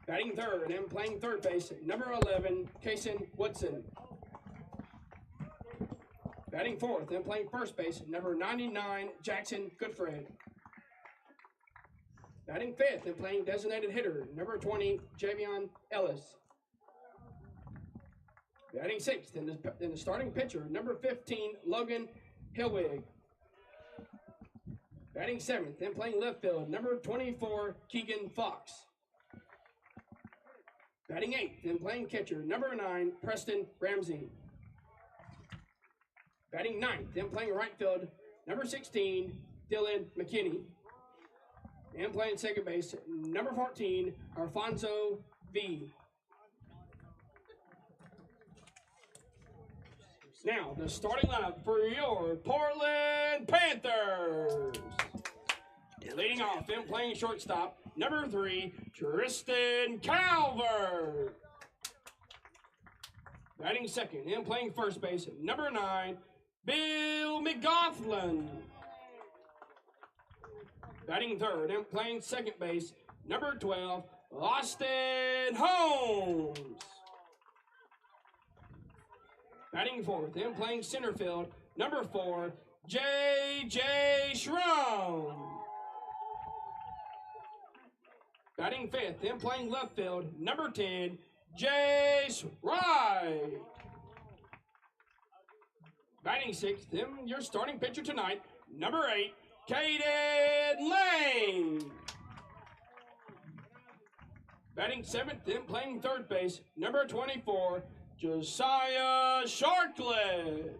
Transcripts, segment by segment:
Batting third and playing third base, number 11, Kason Woodson. Batting fourth and playing first base, number 99, Jackson Goodfriend. Batting fifth and playing designated hitter, number 20, Javion Ellis. Batting sixth and the starting pitcher, number 15, Logan Hillwig. Batting seventh and playing left field, number 24, Keegan Fox. Batting eighth and playing catcher, number 9, Preston Ramsey. Batting ninth and playing right field, number 16, Dylan McKinney. And playing second base, number 14, Alfonso V. Now, the starting lineup for your Portland Panthers. Leading off and playing shortstop, number 3, Tristan Calvert. Batting second and playing first base, number 9, Bill McGoughlin. Batting third and playing second base, number 12, Austin Holmes. Batting fourth and playing center field, number 4, J.J. Schrum. Batting fifth and playing left field, number 10, Jace Wright. Batting sixth and your starting pitcher tonight, number 8, Caden Lane. Batting seventh and playing third base, number 24, Josiah Sharklett.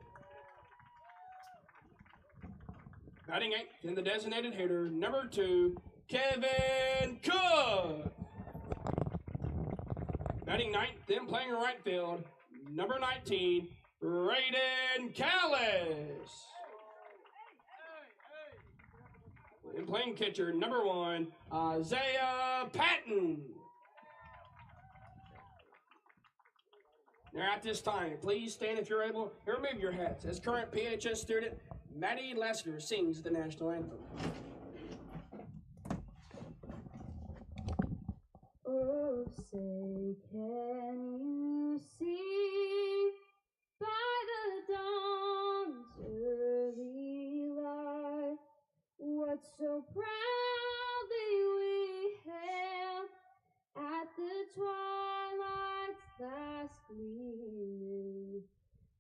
Batting eighth and the designated hitter, number 2, Kevin Cook. Batting ninth and playing right field, number 19, Raiden Callis. And playing catcher, number 1, Isaiah Patton. Now at this time, please stand if you're able and remove your hats as current PHS student Maddie Lassiter sings the national anthem. Oh, say, can you see by the dawn's early light what so proudly we hailed at the twilight's last gleaming,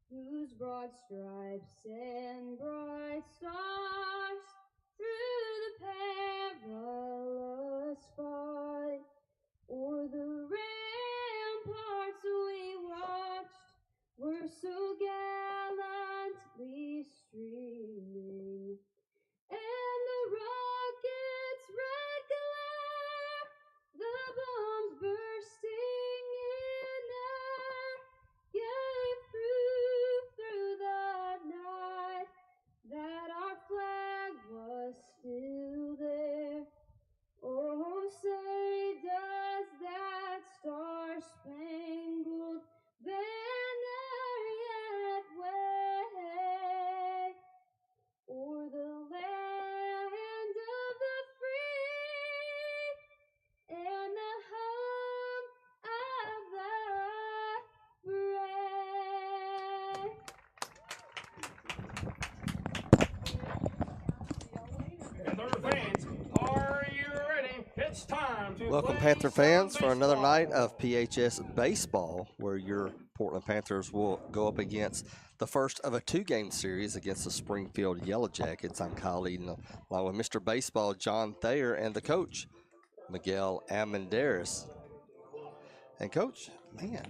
whose broad stripes and bright stars through the perilous fight o'er the ramparts we watched were so gallantly streaming, and the rocket's red glare, the bombs bursting in air, gave proof through the night that our flag was still there. Oh, say does that star-spangled banner yet wave o'er the land of the free and the home of the brave. Panther fans, are you ready? It's time to Welcome, play Panther fans, some for another baseball. night of PHS Baseball, where your Portland Panthers will go up against the first of a 2-game series against the Springfield Yellow Jackets. I'm Kyle Eden, along with Mr. Baseball, John Thayer, and the coach, Miguel Amenderis. And, Coach, man,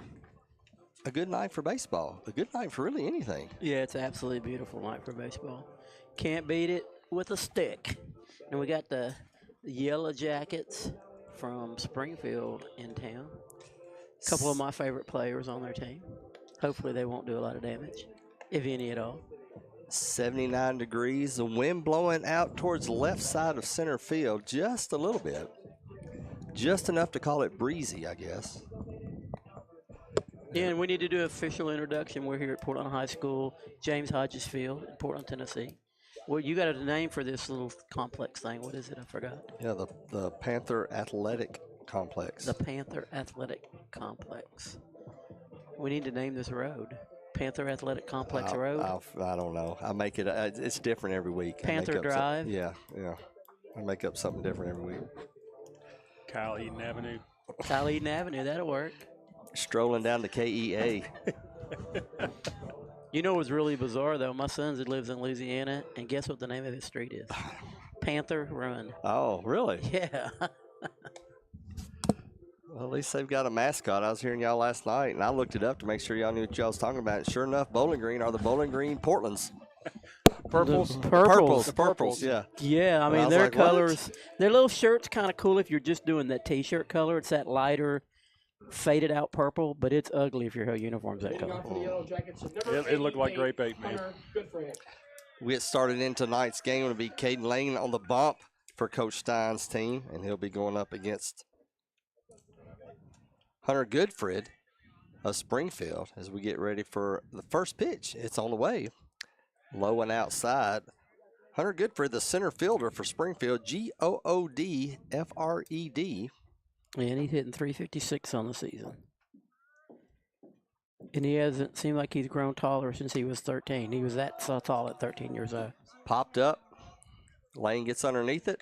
a good night for baseball, a good night for really anything. Yeah, it's an absolutely beautiful night for baseball. Can't beat it with a stick. And we got the Yellow Jackets from Springfield in town. A couple of my favorite players on their team. Hopefully they won't do a lot of damage, if any at all. 79 degrees, the wind blowing out towards the left side of center field just a little bit. Just enough to call it breezy, I guess. Yeah, and we need to do an official introduction. We're here at Portland High School, James Hodges Field in Portland, Tennessee. Well, you got a name for this little complex thing. What is it? I forgot. Yeah, the Panther Athletic Complex. The Panther Athletic Complex. We need to name this road. Panther Athletic Complex Road. I don't know. I make it. It's different every week. Panther Drive. Yeah. I make up something different every week. Kyle Eden Avenue. Kyle Eden Avenue. That'll work. Strolling down to KEA. You know what's really bizarre, though? My son lives in Louisiana, and guess what the name of his street is? Panther Run. Oh, really? Yeah. Well, at least they've got a mascot. I was hearing y'all last night, and I looked it up to make sure y'all knew what y'all was talking about. And sure enough, Bowling Green are the Bowling Green Portlands. Purples. Purples, yeah. Yeah, I And mean, I was their like, what? colors, their little shirt's kind of cool if you're just doing that T-shirt color. It's that lighter, faded out purple, but it's ugly if your whole uniform's that Leading color. off for the Yellow Jackets is number It looked like 88, grape bait, man. Hunter Goodfriend. We get started in tonight's game. It'll be Caden Lane on the bump for Coach Stein's team, and he'll be going up against Hunter Goodfriend of Springfield as we get ready for the first pitch. It's on the way. Low and outside. Hunter Goodfriend, the center fielder for Springfield, Goodfred. And he's hitting 356 on the season. And he hasn't seemed like he's grown taller since he was 13. He was that so tall at 13 years old. Popped up. Lane gets underneath it,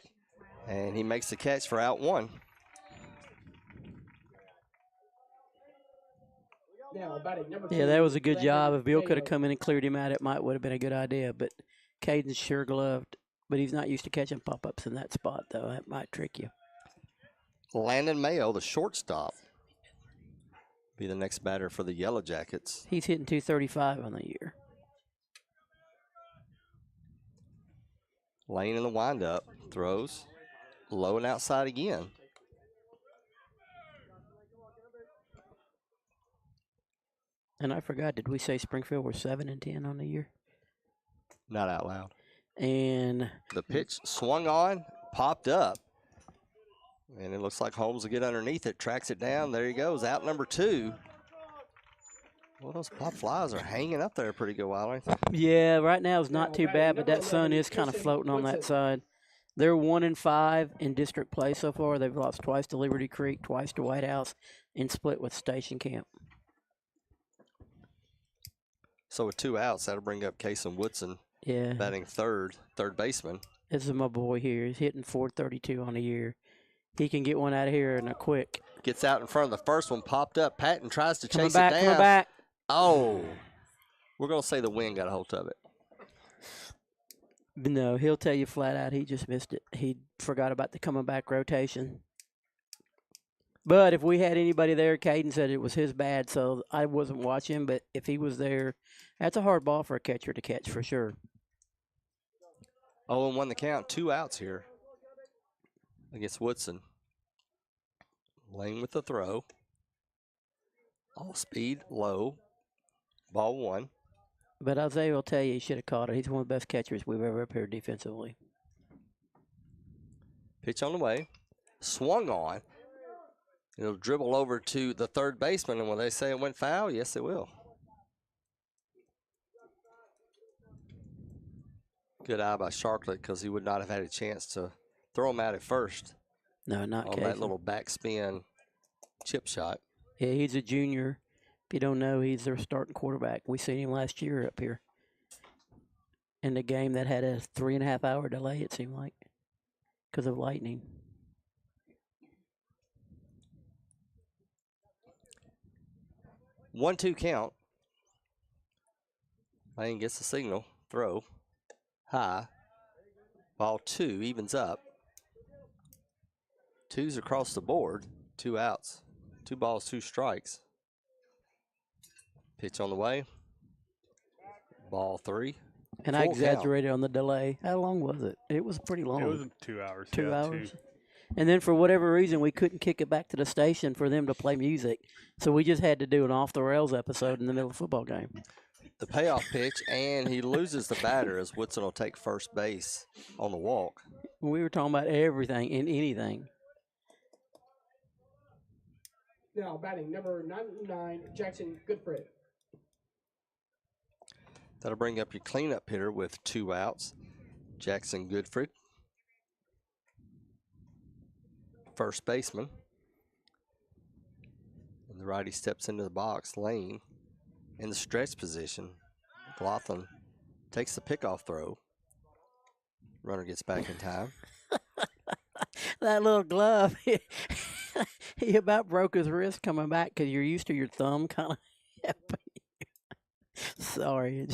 and he makes the catch for out one. Now, batting number Yeah, 2, that was a good Brandon job. If Bill could have Mayo. come in and cleared him out, it would have been a good idea. But Caden's sure gloved. But he's not used to catching pop-ups in that spot, though. That might trick you. Landon Mayo, the shortstop, be the next batter for the Yellow Jackets. He's hitting 235 on the year. Lane in the windup, throws low and outside again. And I forgot, did we say Springfield were 7-10 on the year? Not out loud. And The pitch swung on, popped up, and it looks like Holmes will get underneath it, tracks it down. There he goes, out number 2. Well, those pop flies are hanging up there pretty good while, aren't they? yeah, right now it's not Now, too batting bad, but number that sun 11, is kind of Tristan floating on that Woodson. side. They're 1-5 in district play so far. They've lost twice to Liberty Creek, twice to White House, and split with Station Camp. So with 2 outs, that'll bring up Kason Woodson, Yeah, batting third baseman. this is my boy here. He's hitting 432 on the year. He can get one out of here in a quick. Gets out in front of the first one, popped up. Patton tries to Coming chase back, it down. coming back. Oh, we're going to say the wind got a hold of it. No, he'll tell you flat out he just missed it. He forgot about the coming back rotation. But if we had anybody there, Caden said it was his bad, so I wasn't watching. But if he was there, that's a hard ball for a catcher to catch for sure. 0-1 the count, 2 outs here against Woodson. Lane with the throw. All speed, low. Ball 1. But Isaiah will tell you he should have caught it. He's one of the best catchers we've ever up here defensively. Pitch on the way. Swung on. It'll dribble over to the third baseman, and when they say it went foul, yes, it will. Good eye by Sharklet because he would not have had a chance to throw him out at first No, not on Casey. that little backspin chip shot. Yeah, he's a junior. If you don't know, he's their starting quarterback. We seen him last year up here in the game that had a 3.5-hour delay, it seemed like, because of lightning. 1-2 count. Lane gets the signal. Throw. High. Ball 2 evens up. 2's across the board. 2 outs. 2 balls, 2 strikes. Pitch on the way. Ball 3. And I Full count. exaggerated on the delay. How long was it? It was pretty long. It was 2 hours. 2 yeah, hours. And then for whatever reason, we couldn't kick it back to the station for them to play music. So we just had to do an off-the-rails episode in the middle of a football game. The payoff pitch, and he loses the batter as Woodson will take first base on the walk. We were talking about everything and anything. Now, batting number 99, Jackson Goodfriend. That'll bring up your cleanup hitter with 2 outs. Jackson Goodfriend. First baseman. The righty steps into the box. Lane in the stretch position. McLaughlin takes the pickoff throw. Runner gets back in time. That little glove, he about broke his wrist coming back because you're used to your thumb kind of helping you. Sorry,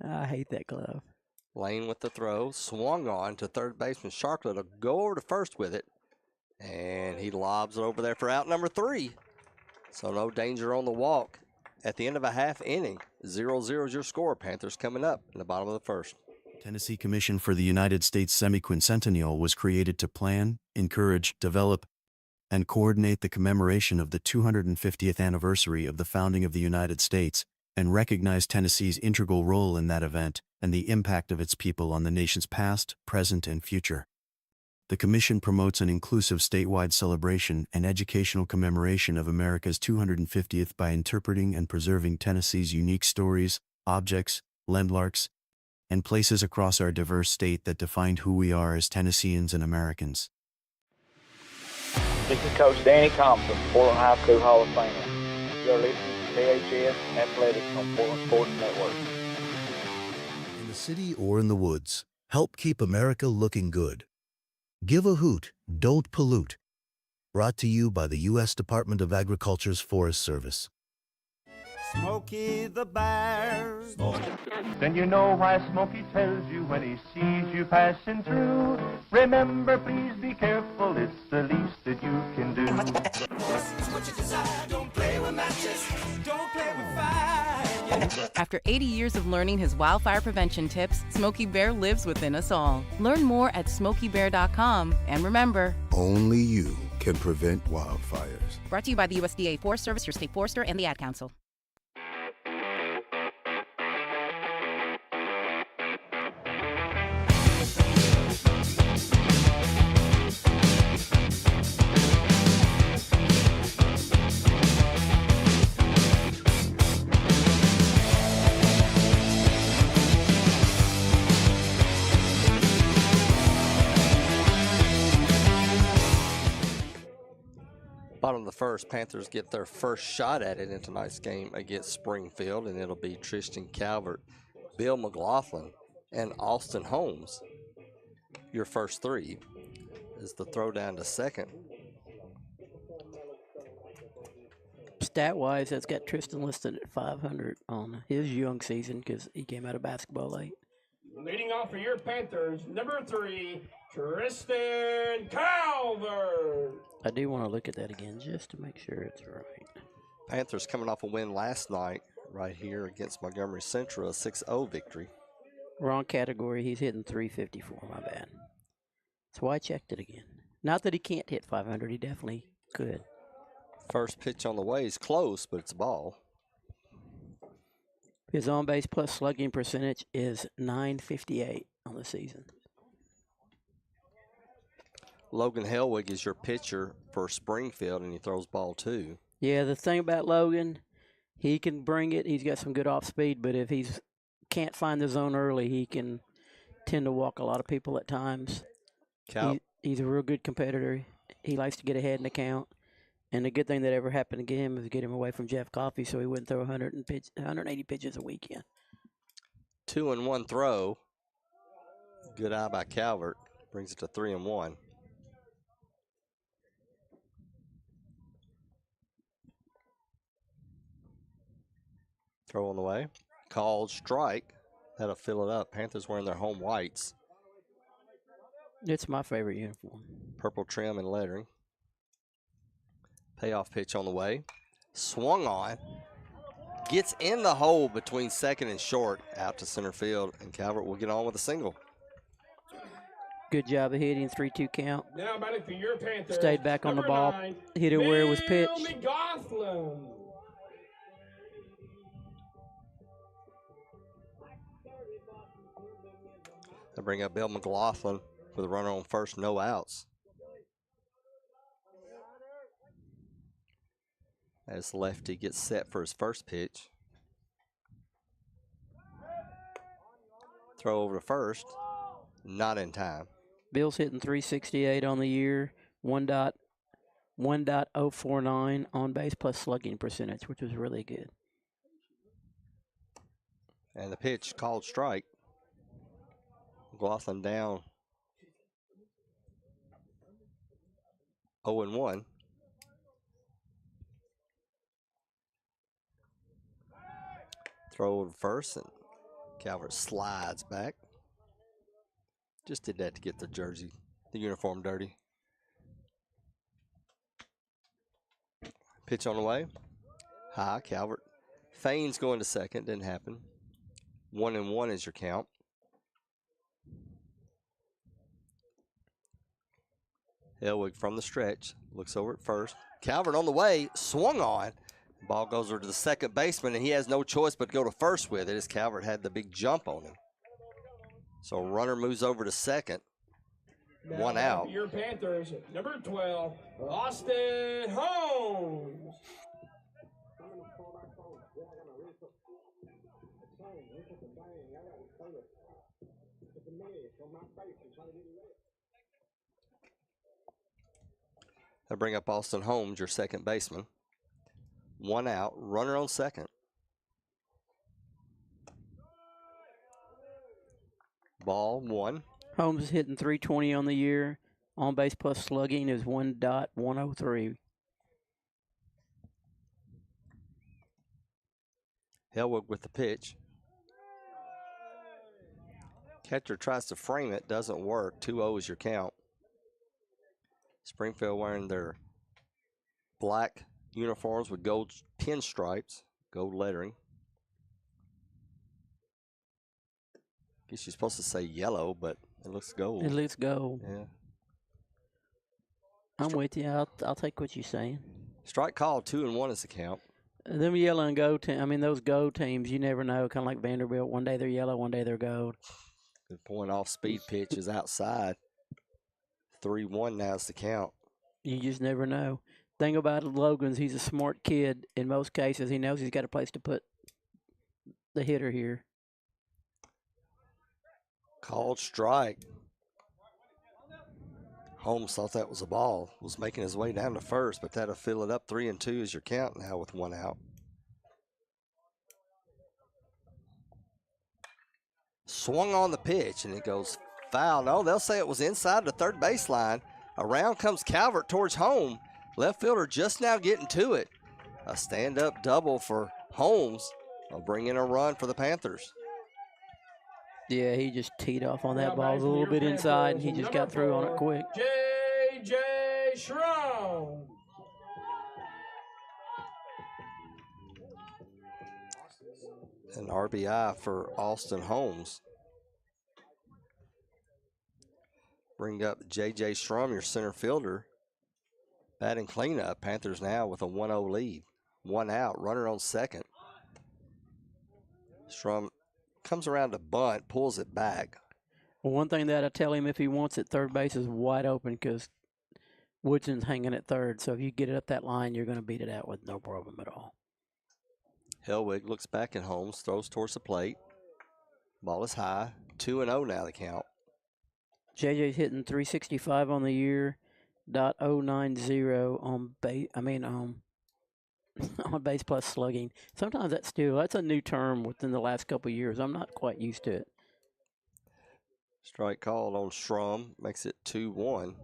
I hate that glove. Lane with the throw, swung on to third baseman Sharklet to go over to first with it, and he lobs it over there for out number 3. So no danger on the walk. At the end of a half inning, 0-0 is your score. Panthers coming up in the bottom of the first. Tennessee Commission for the United States Semi-Quincentennial was created to plan, encourage, develop, and coordinate the commemoration of the 250th anniversary of the founding of the United States and recognize Tennessee's integral role in that event and the impact of its people on the nation's past, present, and future. The Commission promotes an inclusive statewide celebration and educational commemoration of America's 250th by interpreting and preserving Tennessee's unique stories, objects, landmarks, and places across our diverse state that defined who we are as Tennesseans and Americans. This is Coach Danny Thompson, Portland High School Hall of Famer. You're listening to PHS Athletics on Portland Sports Network. In the city or in the woods, help keep America looking good. Give a hoot, don't pollute. Brought to you by the U.S. Department of Agriculture's Forest Service. Smokey the Bear. Then you know why Smokey tells you when he sees you passing through. Remember, please be careful, it's the least that you can do. What you desire, don't play with matches, don't play with fire. After 80 years of learning his wildfire prevention tips, Smokey Bear lives within us all. Learn more at SmokeyBear.com. And remember, Only you can prevent wildfires. brought to you by the USDA Forest Service, your state forester, and the Ad Council. Bottom of the first, Panthers get their first shot at it in tonight's game against Springfield, and it'll be Tristan Calvert, Bill McLaughlin, and Austin Holmes. Your first 3 is the throw down to second. Stat-wise, that's got Tristan listed at 500 on his young season because he came out of basketball late. Leading off for your Panthers, number 3, Tristan Calvert. I do want to look at that again just to make sure it's right. Panthers coming off a win last night right here against Montgomery Central, a 6-0 victory. Wrong category. He's hitting 354. My bad. That's why I checked it again. Not that he can't hit 500. He definitely could. First pitch on the way is close, but it's a ball. His on-base plus slugging percentage is .958 on the season. Logan Helwig is your pitcher for Springfield, and he throws ball 2. Yeah, the thing about Logan, he can bring it. He's got some good off speed, but if he's can't find the zone early, he can tend to walk a lot of people at times. He's a real good competitor. He likes to get ahead in the count. And the good thing that ever happened to him is get him away from Jeff Coffey so he wouldn't throw 180 pitches a weekend. 2-1 throw. Good eye by Calvert. Brings it to 3-1. Throw on the way. Called strike. That'll fill it up. Panthers wearing their home whites. It's my favorite uniform. Purple trim and lettering. Payoff pitch on the way. Swung on. Gets in the hole between second and short out to center field, and Calvert will get on with a single. Good job of hitting 3-2 count. Now batting for your Panthers. Stayed back on the number ball. 9, Hit it where it was Bill pitched. McLaughlin. They bring up Bill McLaughlin with a runner on first, no outs. As lefty gets set for his first pitch. Throw over to first. Not in time. Bill's hitting 368 on the year, 1.1 1.049 on base plus slugging percentage, which was really good. And the pitch called strike. McLaughlin down 0-1. Throw over first, and Calvert slides back. Just did that to get the jersey, the uniform dirty. Pitch on the way. High, Calvert feigns going to second, didn't happen. 1-1 is your count. Elwig from the stretch, looks over at first. Calvert on the way, swung on. Ball goes over to the second baseman, and he has no choice but to go to first with it as Calvert had the big jump on him. So runner moves over to second. Now One out. Your Panthers, number 12, Austin Holmes. They bring up Austin Holmes, your second baseman. 1 out, runner on second. Ball 1. Holmes is hitting .320 on the year. On base plus slugging is 1.103. Helwig with the pitch. Catcher tries to frame it, doesn't work. 2-0 is your count. Springfield wearing their black uniforms with gold pinstripes, gold lettering. Guess you're supposed to say yellow, but it looks gold. It looks gold. Yeah. I'm with you. I'll take what you're saying. Strike call, 2-1 is the count. Them yellow and gold those gold teams, you never know. Kind of like Vanderbilt. One day they're yellow, one day they're gold. Good point. Off speed pitch is outside. 3-1 now is the count. You just never know. Thing about Logan's, he's a smart kid. In most cases, he knows he's got a place to put the hitter here. Called strike. Holmes thought that was a ball. Was making his way down to first, but that'll fill it up. 3-2 is your count now with 1 out. Swung on the pitch, and it goes foul. No, they'll say it was inside the third baseline. Around comes Calvert towards home. Left fielder just now getting to it. A stand-up double for Holmes. They'll bring in a run for the Panthers. Yeah, he just teed off on that ball. It was a little bit inside, and he just got through on it quick. J.J. Schrum. An RBI for Austin Holmes. Bring up J.J. Schrum, your center fielder. Batting cleanup. Panthers now with a 1-0 lead. 1 out, runner on second. Schrum comes around to bunt, pulls it back. Well, one thing that I tell him if he wants it, third base is wide open because Woodson's hanging at third. So if you get it up that line, you're going to beat it out with no problem at all. Helwig looks back at Holmes, throws towards the plate. Ball is high. 2-0 now the count. JJ's hitting .365 on the year, .090 on base. On base plus slugging. Sometimes that's a new term within the last couple of years. I'm not quite used to it. Strike called on Schrum, makes it 2-1.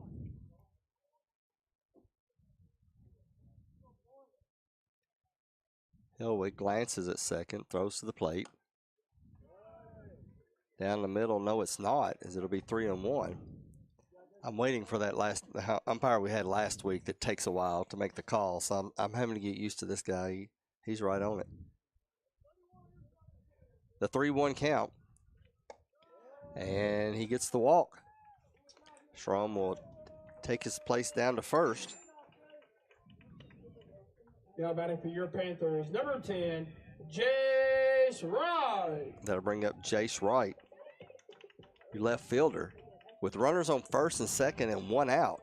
Helwig glances at second, throws to the plate. Down the middle, no it's not, as it'll be 3-1. I'm waiting for that last umpire we had last week that takes a while to make the call, so I'm having to get used to this guy. He's right on it. The 3-1 count. And he gets the walk. Schrum will take his place down to first. Now batting for your Panthers, number 10, Jace Wright. That'll bring up Jace Wright, your left fielder. With runners on first and second and 1 out,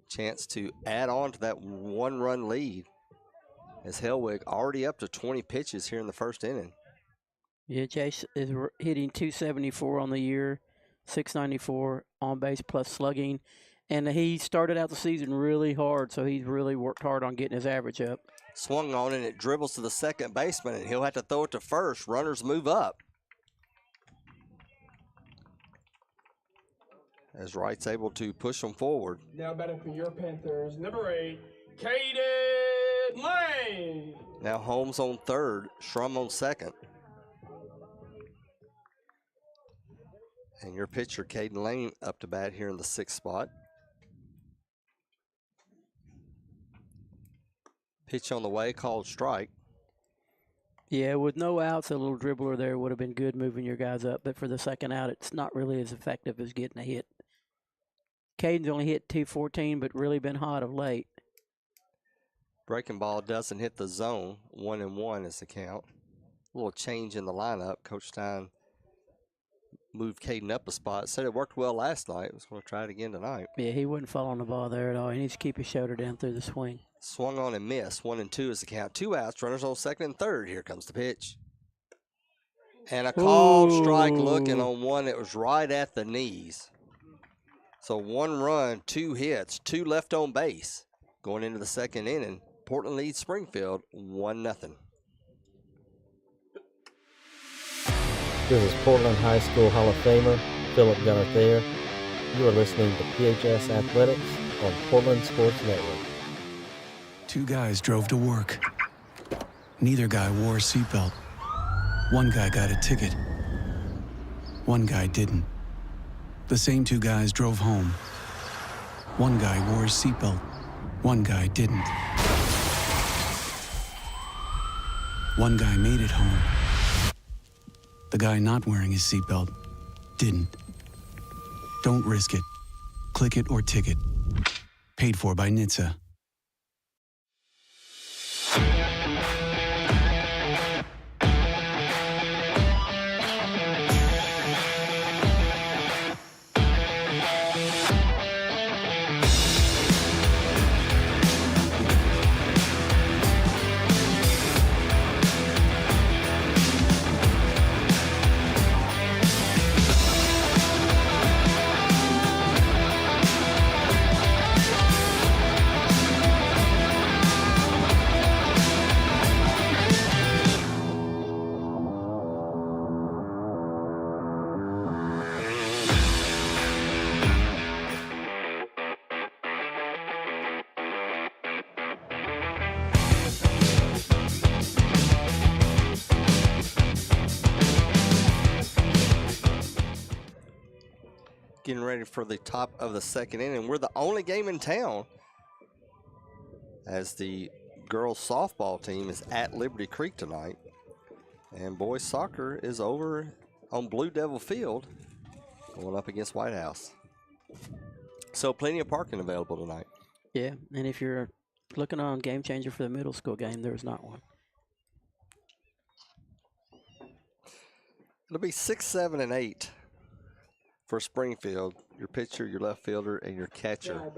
chance to add on to that 1-run lead as Helwig already up to 20 pitches here in the first inning. Yeah, Jace is hitting .274 on the year, .694 on base plus slugging. And he started out the season really hard, so he's really worked hard on getting his average up. Swung on and it dribbles to the second baseman, and he'll have to throw it to first. Runners move up. As Wright's able to push them forward. Now batting for your Panthers, number 8, Caden Lane. Now Holmes on third, Shrum on second. And your pitcher, Caden Lane, up to bat here in the 6th spot. Pitch on the way, called strike. Yeah, with no outs, a little dribbler there would have been good moving your guys up. But for the second out, it's not really as effective as getting a hit. Caden's only hit 214, but really been hot of late. Breaking ball doesn't hit the zone. 1-1 is the count. A little change in the lineup. Coach Stein moved Caden up a spot. Said it worked well last night. Was going to try it again tonight. Yeah, he wouldn't fall on the ball there at all. He needs to keep his shoulder down through the swing. Swung on and missed. 1-2 is the count. 2 outs. Runners on second and third. Here comes the pitch. And a called strike looking on one that was right at the knees. So 1 run, 2 hits, 2 left on base. Going into the second inning, Portland leads Springfield 1-0. This is Portland High School Hall of Famer Philip Gunnar Thayer. You are listening to PHS Athletics on Portland Sports Network. 2 guys drove to work. Neither guy wore a seatbelt. One guy got a ticket. One guy didn't. The same 2 guys drove home. One guy wore his seatbelt. One guy didn't. One guy made it home. The guy not wearing his seatbelt didn't. Don't risk it. Click it or ticket. Paid for by NHTSA. Getting ready for the top of the second inning. We're the only game in town as the girls softball team is at Liberty Creek tonight. And boys soccer is over on Blue Devil Field going up against White House. So plenty of parking available tonight. Yeah, and if you're looking on Game Changer for the middle school game, there's not one. It'll be 6, 7, and 8 for Springfield. Your pitcher, your left fielder, and your catcher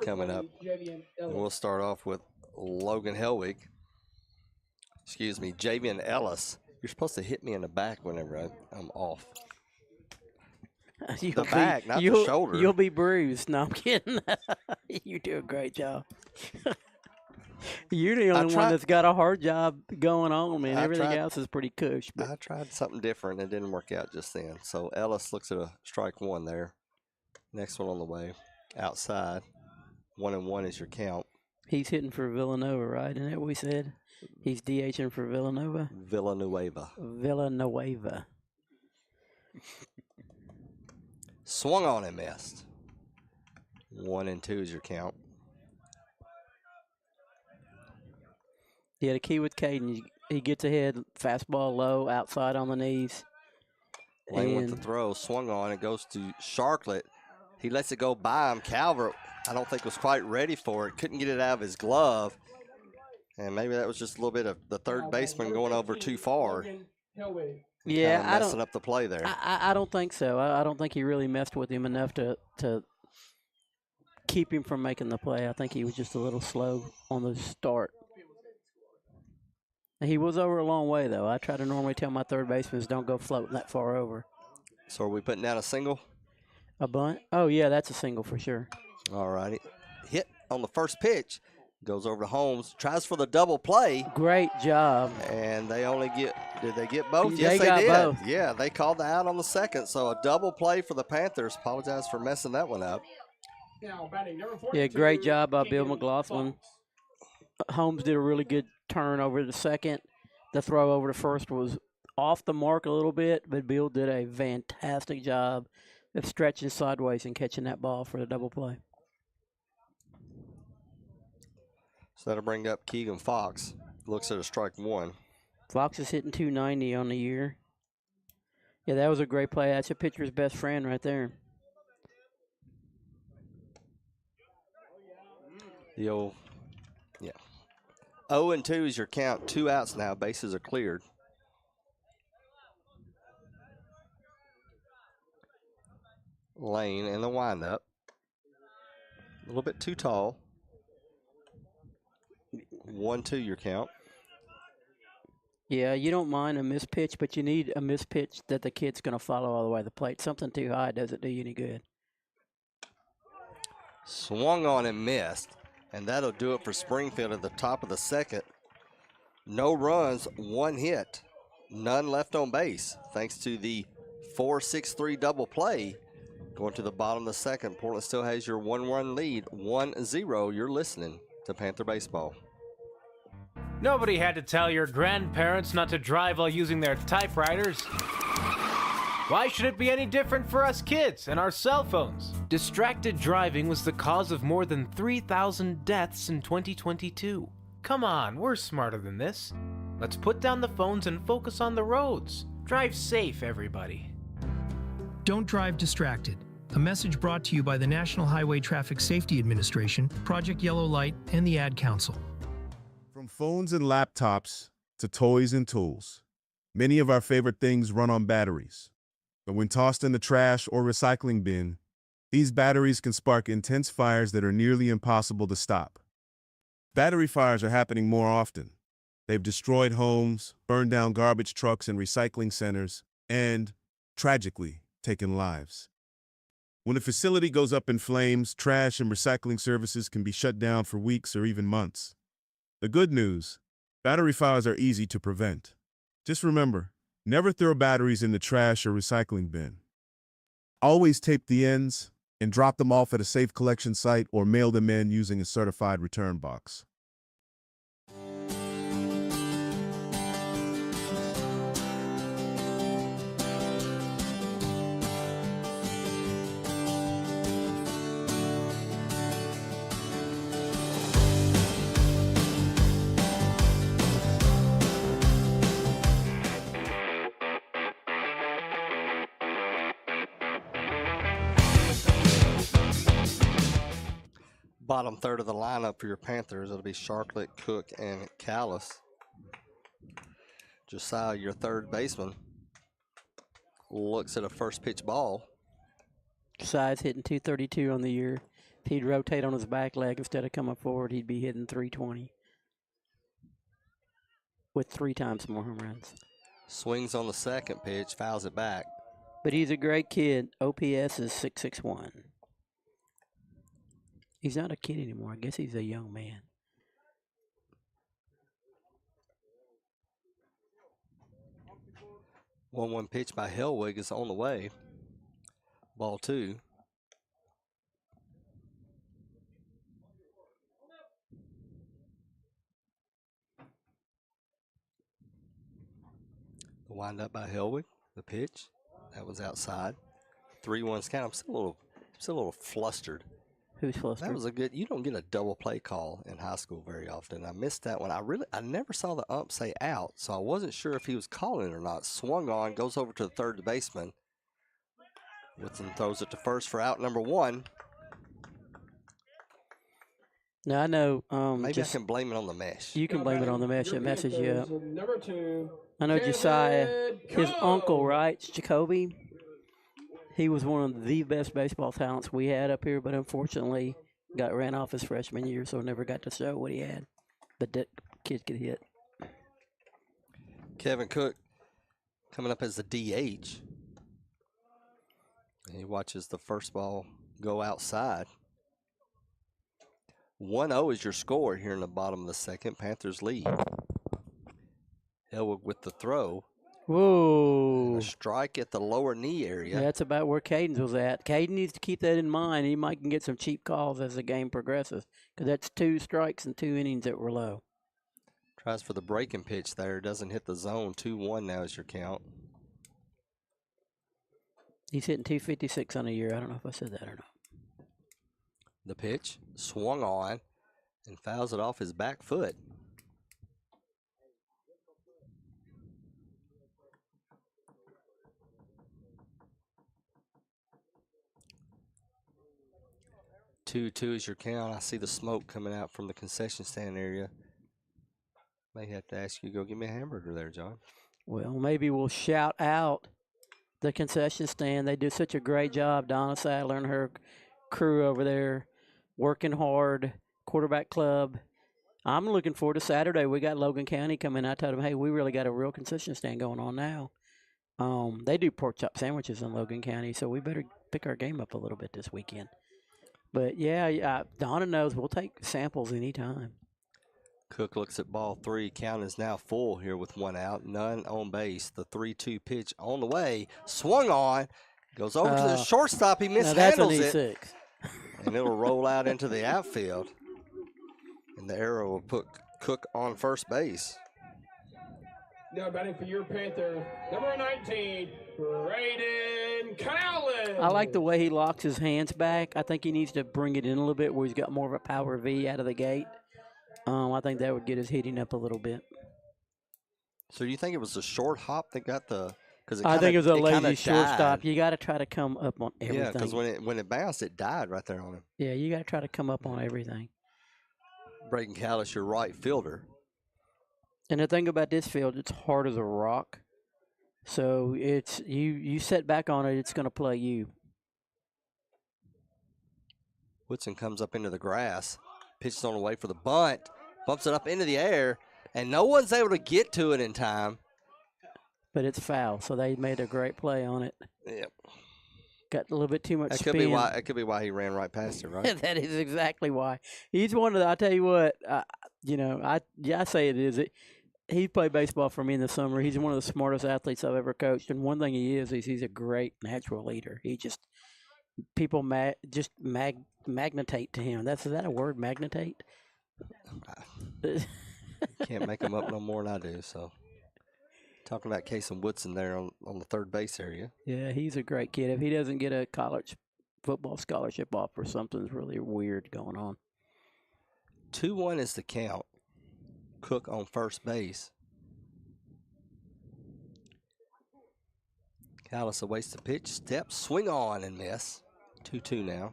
coming up. And we'll start off with Logan Helwig. Excuse me, Javian Ellis. You're supposed to hit me in the back whenever I'm off. The back, not the shoulder. You'll be bruised. No, I'm kidding. You do a great job. You're the only one that's got a hard job going on, man. Everything else is pretty cush. But I tried something different. It didn't work out just then. So Ellis looks at a strike 1 there. Next one on the way. Outside. 1-1 is your count. He's hitting for Villanova, right? Isn't that what we said? He's DHing for Villanova? Villanueva. Swung on and missed. 1-2 is your count. Yeah, the key with Caden, he gets ahead, fastball low, outside on the knees. Lane with the throw, swung on, it goes to Sharklet. He lets it go by him. Calvert, I don't think was quite ready for it. Couldn't get it out of his glove. And maybe that was just a little bit of the third baseman going over too far. Yeah, I don't messing up the play there. I don't think so. I don't think he really messed with him enough to keep him from making the play. I think he was just a little slow on the start. He was over a long way, though. I try to normally tell my third basemen don't go floating that far over. So are we putting down a single? A bunt? Oh, yeah, that's a single for sure. All righty. Hit on the first pitch. Goes over to Holmes. Tries for the double play. Great job. And they only get, did they get both? They Yes, they got did. both. Yeah, they called the out on the second. So a double play for the Panthers. Apologize for messing that one up. Now batting number 42. Yeah, great job by Bill Keegan McLaughlin. Fox. Holmes did a really good turn over the second. The throw over to first was off the mark a little bit, but Bill did a fantastic job of stretching sideways and catching that ball for the double play. So that'll bring up Keegan Fox. Looks at a strike one. Fox is hitting 290 on the year. Yeah, that was a great play. That's a pitcher's best friend right there. The old, yeah. 0-2 is your count. 2 outs now. Bases are cleared. Lane in the windup. A little bit too tall. 1-2 your count. Yeah, you don't mind a missed pitch, but you need a missed pitch that the kid's going to follow all the way to the plate. Something too high doesn't do you any good. Swung on and missed. And that'll do it for Springfield at the top of the second. No runs, 1 hit. None left on base. Thanks to the 4-6-3 double play. Going to the bottom of the second, Portland still has your 1-run lead, 1-0. You're listening to Panther Baseball. Nobody had to tell your grandparents not to drive while using their typewriters. Why should it be any different for us kids and our cell phones? Distracted driving was the cause of more than 3,000 deaths in 2022. Come on, we're smarter than this. Let's put down the phones and focus on the roads. Drive safe, everybody. Don't drive distracted. A message brought to you by the National Highway Traffic Safety Administration, Project Yellow Light, and the Ad Council. From phones and laptops to toys and tools, many of our favorite things run on batteries. But when tossed in the trash or recycling bin, these batteries can spark intense fires that are nearly impossible to stop. Battery fires are happening more often. They've destroyed homes, burned down garbage trucks and recycling centers, and, tragically, taken lives. When a facility goes up in flames, trash and recycling services can be shut down for weeks or even months. The good news, battery fires are easy to prevent. Just remember, never throw batteries in the trash or recycling bin. Always tape the ends and drop them off at a safe collection site or mail them in using a certified return box. Bottom third of the lineup for your Panthers, it'll be Sharklet, Cook, and Callis. Josiah, your third baseman, looks at a first pitch ball. Josiah's hitting 232 on the year. If he'd rotate on his back leg instead of coming forward, he'd be hitting 320 with 3 times more home runs. Swings on the second pitch, fouls it back. But he's a great kid. OPS is 661. He's not a kid anymore. I guess he's a young man. One pitch by Hellwig is on the way. Ball 2. The windup by Hellwig. The pitch. That was outside. 3-1's count. I'm still a little flustered. Who's flustered? That was a good. You don't get a double play call in high school very often. I missed that one. I never saw the ump say out, so I wasn't sure if he was calling it or not. Swung on, goes over to the third baseman. Woodson throws it to first for out number 1. Now I know. Maybe I can blame it on the mesh. You can blame it on the mesh. It messes you up. Number 2. I know Josiah, his uncle, right? Jacoby. He was one of the best baseball talents we had up here, but unfortunately got ran off his freshman year, so never got to show what he had. But that kid could hit. Kevin Cook coming up as the DH. And he watches the first ball go outside. 1-0 is your score here in the bottom of the second. Panthers lead. Elwood with the throw. Whoa. And a strike at the lower knee area. Yeah, that's about where Caden's was at. Caden needs to keep that in mind. He might can get some cheap calls as the game progresses because that's 2 strikes and 2 innings that were low. Tries for the breaking pitch there. Doesn't hit the zone. 2-1 now is your count. He's hitting 256 on a year. I don't know if I said that or not. The pitch swung on and fouls it off his back foot. Two is your count. I see the smoke coming out from the concession stand area. May have to ask you to go get me a hamburger there, John. Well, maybe we'll shout out the concession stand. They do such a great job. Donna Sadler and her crew over there working hard. Quarterback Club. I'm looking forward to Saturday. We got Logan County coming. I told them, hey, we really got a real concession stand going on now. They do pork chop sandwiches in Logan County, so we better pick our game up a little bit this weekend. But, yeah, Donna knows we'll take samples anytime. Cook looks at ball 3. Count is now full here with 1 out. None on base. The 3-2 pitch on the way. Swung on. Goes over to the shortstop. He mishandles it. And it'll roll out into the outfield. And the arrow will put Cook on first base. Now batting for your Panther, number 19, Braden Cowlin. I like the way he locks his hands back. I think he needs to bring it in a little bit where he's got more of a power V out of the gate. I think that would get his hitting up a little bit. So you think it was the short hop that got the? I think it was a lazy shortstop. You got to try to come up on everything. Yeah, because when it bounced, it died right there on him. Yeah, you got to try to come up on everything. Braden Callis, your right fielder. And the thing about this field, it's hard as a rock. So it's you set back on it, it's going to play you. Woodson comes up into the grass, pitches on the way for the bunt, bumps it up into the air, and no one's able to get to it in time. But it's foul, so they made a great play on it. Yep. Got a little bit too much spin. That could be why he ran right past it, right? That is exactly why. He's one of the, I tell you what, I say it is. He played baseball for me in the summer. He's one of the smartest athletes I've ever coached. And one thing he is he's a great natural leader. He just, people magnetate to him. Is that a word, magnetate? Can't make them up no more than I do, so. Talking about Casey Woodson there on the third base area. Yeah, he's a great kid. If he doesn't get a college football scholarship offer, something's really weird going on. 2-1 is the count. Cook on first base. Callis awaits the pitch, steps, swing on and miss. 2-2 now.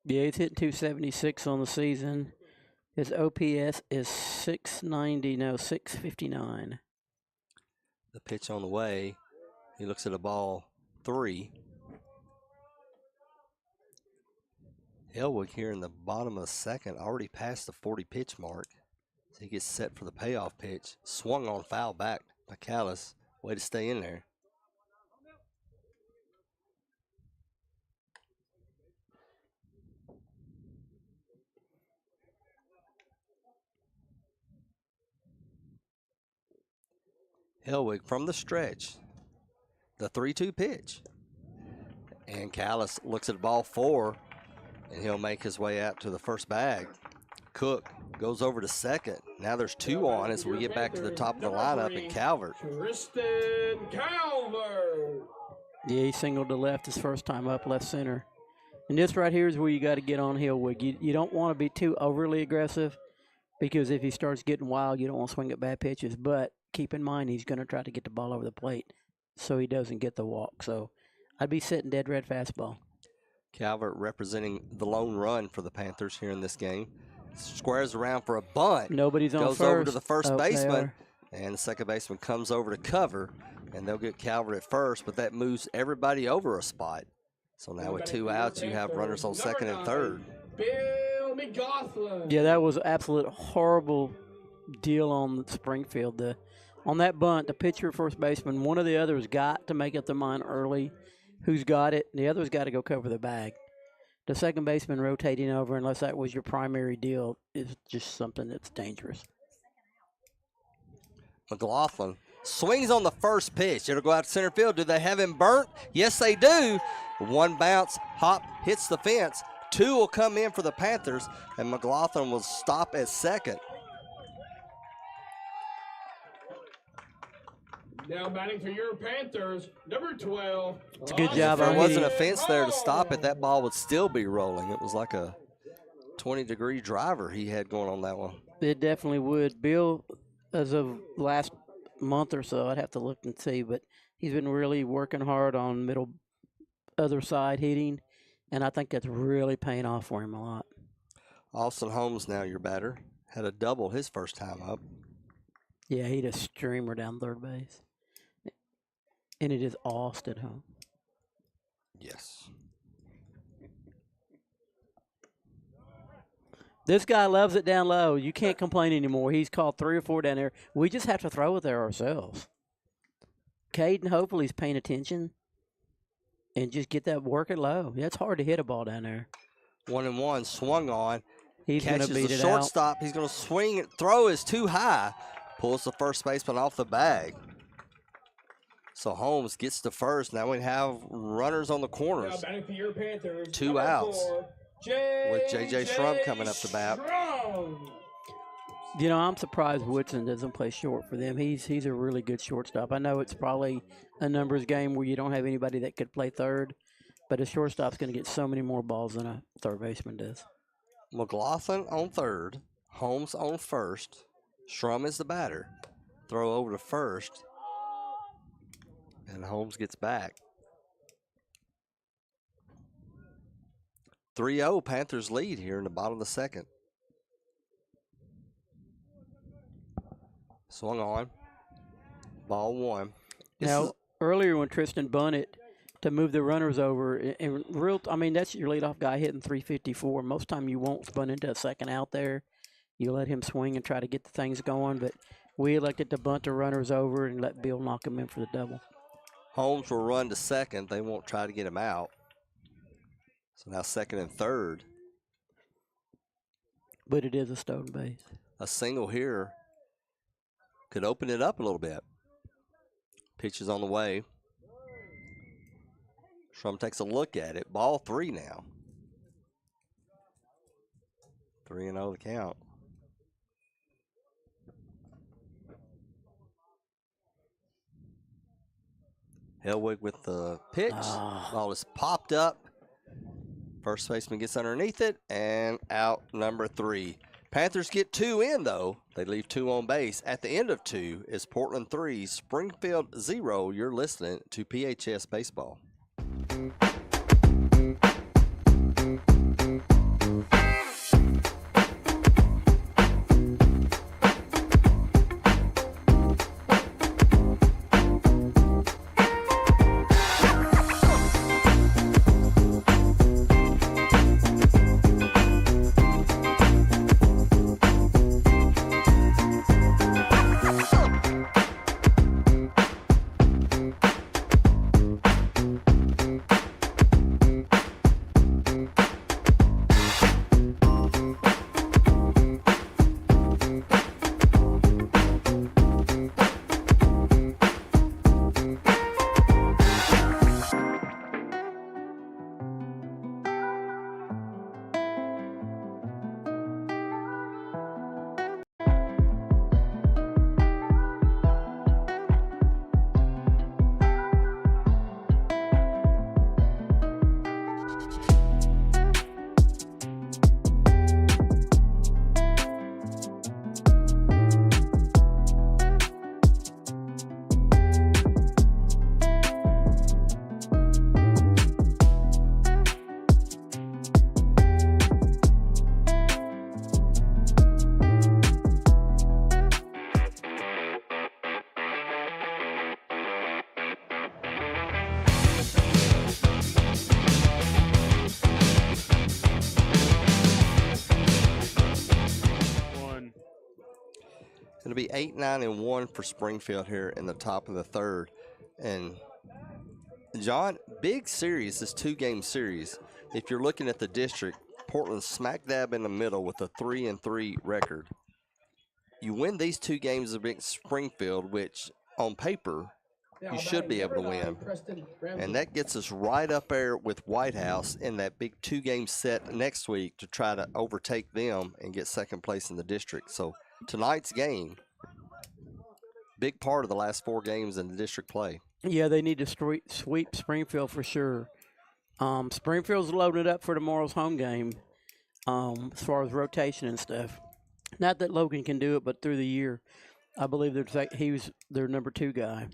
Yeah, he's hitting 276 on the season. His OPS is 659. The pitch on the way. He looks at a ball 3. Elwood here in the bottom of the second, already past the 40 pitch mark. So he gets set for the payoff pitch. Swung on, foul back by Callis. Way to stay in there. Elwick from the stretch. The 3-2 pitch. And Callis looks at ball 4, and he'll make his way out to the first bag. Cook goes over to second. Now there's 2 on as we get back to the top of the lineup at Calvert. Tristan Calvert. Yeah, he singled to left his first time up, left center. And this right here is where you got to get on Hillwood. You don't want to be too overly aggressive because if he starts getting wild, you don't want to swing at bad pitches. But keep in mind, he's going to try to get the ball over the plate so he doesn't get the walk. So I'd be sitting dead red fastball. Calvert representing the lone run for the Panthers here in this game. Squares around for a bunt. Nobody's on goes first. Goes over to the first baseman, and the second baseman comes over to cover, and they'll get Calvert at first, but that moves everybody over a spot. So now with 2 outs, you have runners on second and third. Bill McGoughlin. Yeah, that was an absolute horrible deal on Springfield. On that bunt, the pitcher, first baseman, one of the others got to make up their mind early who's got it. The other's got to go cover the bag. the second baseman rotating over, unless that was your primary deal, is just something that's dangerous. McLaughlin swings on the first pitch. It'll go out to center field. Do they have him burnt? Yes, they do. One bounce, hop, hits the fence. Two will come in for the Panthers, and McLaughlin will stop at second. Now batting for your Panthers, number 12. It's a good job. If there wasn't a fence there to stop it, that ball would still be rolling. It was like a 20-degree driver he had going on that one. It definitely would. Bill, as of last month or so, I'd have to look and see, but he's been really working hard on middle other side hitting, and I think that's really paying off for him a lot. Austin Holmes, now your batter, had a double his first time up. Yeah, he hit a streamer down third base. And it is Austin Holmes. Yes. This guy loves it down low. You can't complain anymore. He's caught 3 or 4 down there. We just have to throw it there ourselves. Caden hopefully is paying attention and just get that work it low. Yeah, it's hard to hit a ball down there. 1-1, swung on. He's going to catches beat the it shortstop. He's going to swing it. Throw is too high. Pulls the first baseman off the bag. So Holmes gets to first. Now we have runners on the corners. Now batting for your Panthers, 2 number outs. 4, With J.J. Shrum coming up to bat. Shrum. You know, I'm surprised Woodson doesn't play short for them. He's a really good shortstop. I know it's probably a numbers game where you don't have anybody that could play third, but a shortstop's going to get so many more balls than a third baseman does. McLaughlin on third. Holmes on first. Shrum is the batter. Throw over to first. And Holmes gets back. 3-0 Panthers lead here in the bottom of the second. Swung on. Ball 1. Now, earlier when Tristan bunted to move the runners over, and I mean, that's your leadoff guy hitting 354. Most time you won't bunt into a second out there. You let him swing and try to get the things going, but we elected to bunt the runners over and let Bill knock him in for the double. Holmes will run to second. They won't try to get him out. So now second and third. But it is a stolen base. A single here could open it up a little bit. Pitch is on the way. Shrum takes a look at it. Ball 3 now. 3-0 the count. Helwig with the pitch. Ball is popped up. First baseman gets underneath it, and out number 3. Panthers get 2 in, though. They leave 2 on base. At the end of 2 is Portland 3, Springfield 0. You're listening to PHS Baseball. It'll be 8-9-1 for Springfield here in the top of the third. And John, big series, this 2-game series. if you're looking at the district, Portland's smack dab in the middle with a 3-3 record. You win these 2 games against Springfield, which on paper you should be able to win. And that gets us right up there with White House in that big 2-game set next week to try to overtake them and get second place in the district. So tonight's game, big part of the last 4 games in the district play. Yeah, they need to sweep Springfield for sure. Springfield's loaded up for tomorrow's home game as far as rotation and stuff. Not that Logan can do it, but through the year, I believe he was their number 2 guy.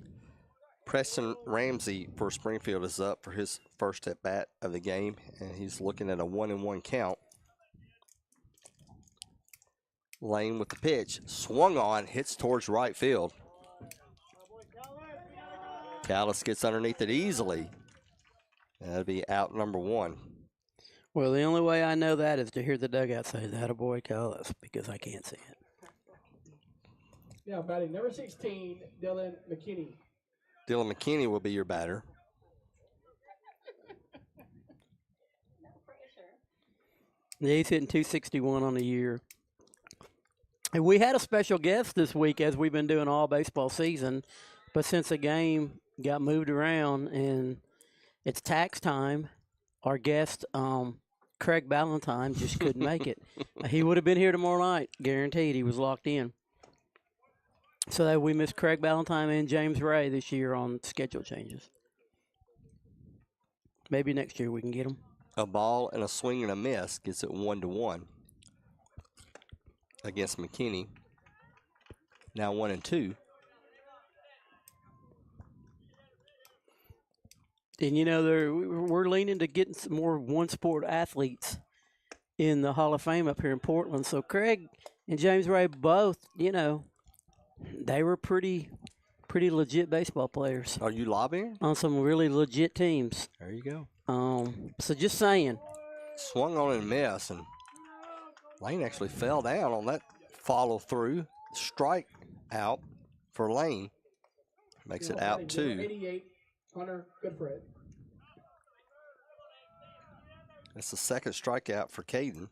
Preston Ramsey for Springfield is up for his first at bat of the game, and he's looking at a 1-1 count. Lane with the pitch, swung on, hits towards right field. Callis gets underneath it easily. That'll be out number 1. Well, the only way I know that is to hear the dugout say, "That a boy, Callis," because I can't see it. Now batting number 16, Dylan McKinney. Dylan McKinney will be your batter. Yeah, he's hitting 261 on the year. And we had a special guest this week, as we've been doing all baseball season, but since the game got moved around and it's tax time, our guest, Craig Ballantyne, just couldn't make it. He would have been here tomorrow night, guaranteed. He was locked in. So that we missed Craig Ballantyne and James Ray this year on schedule changes. Maybe next year we can get them. A ball and a swing and a miss gets it 1-1 against McKinney. Now 1-2. And, you know, we're leaning to getting some more one-sport athletes in the Hall of Fame up here in Portland. So Craig and James Ray both, you know, they were pretty legit baseball players. Are you lobbying? On some really legit teams. There you go. So just saying. Swung on and missed, and Lane actually fell down on that follow-through. Strike out for Lane. Makes it out 2. 88, Hunter Goodfred. That's the second strikeout for Caden.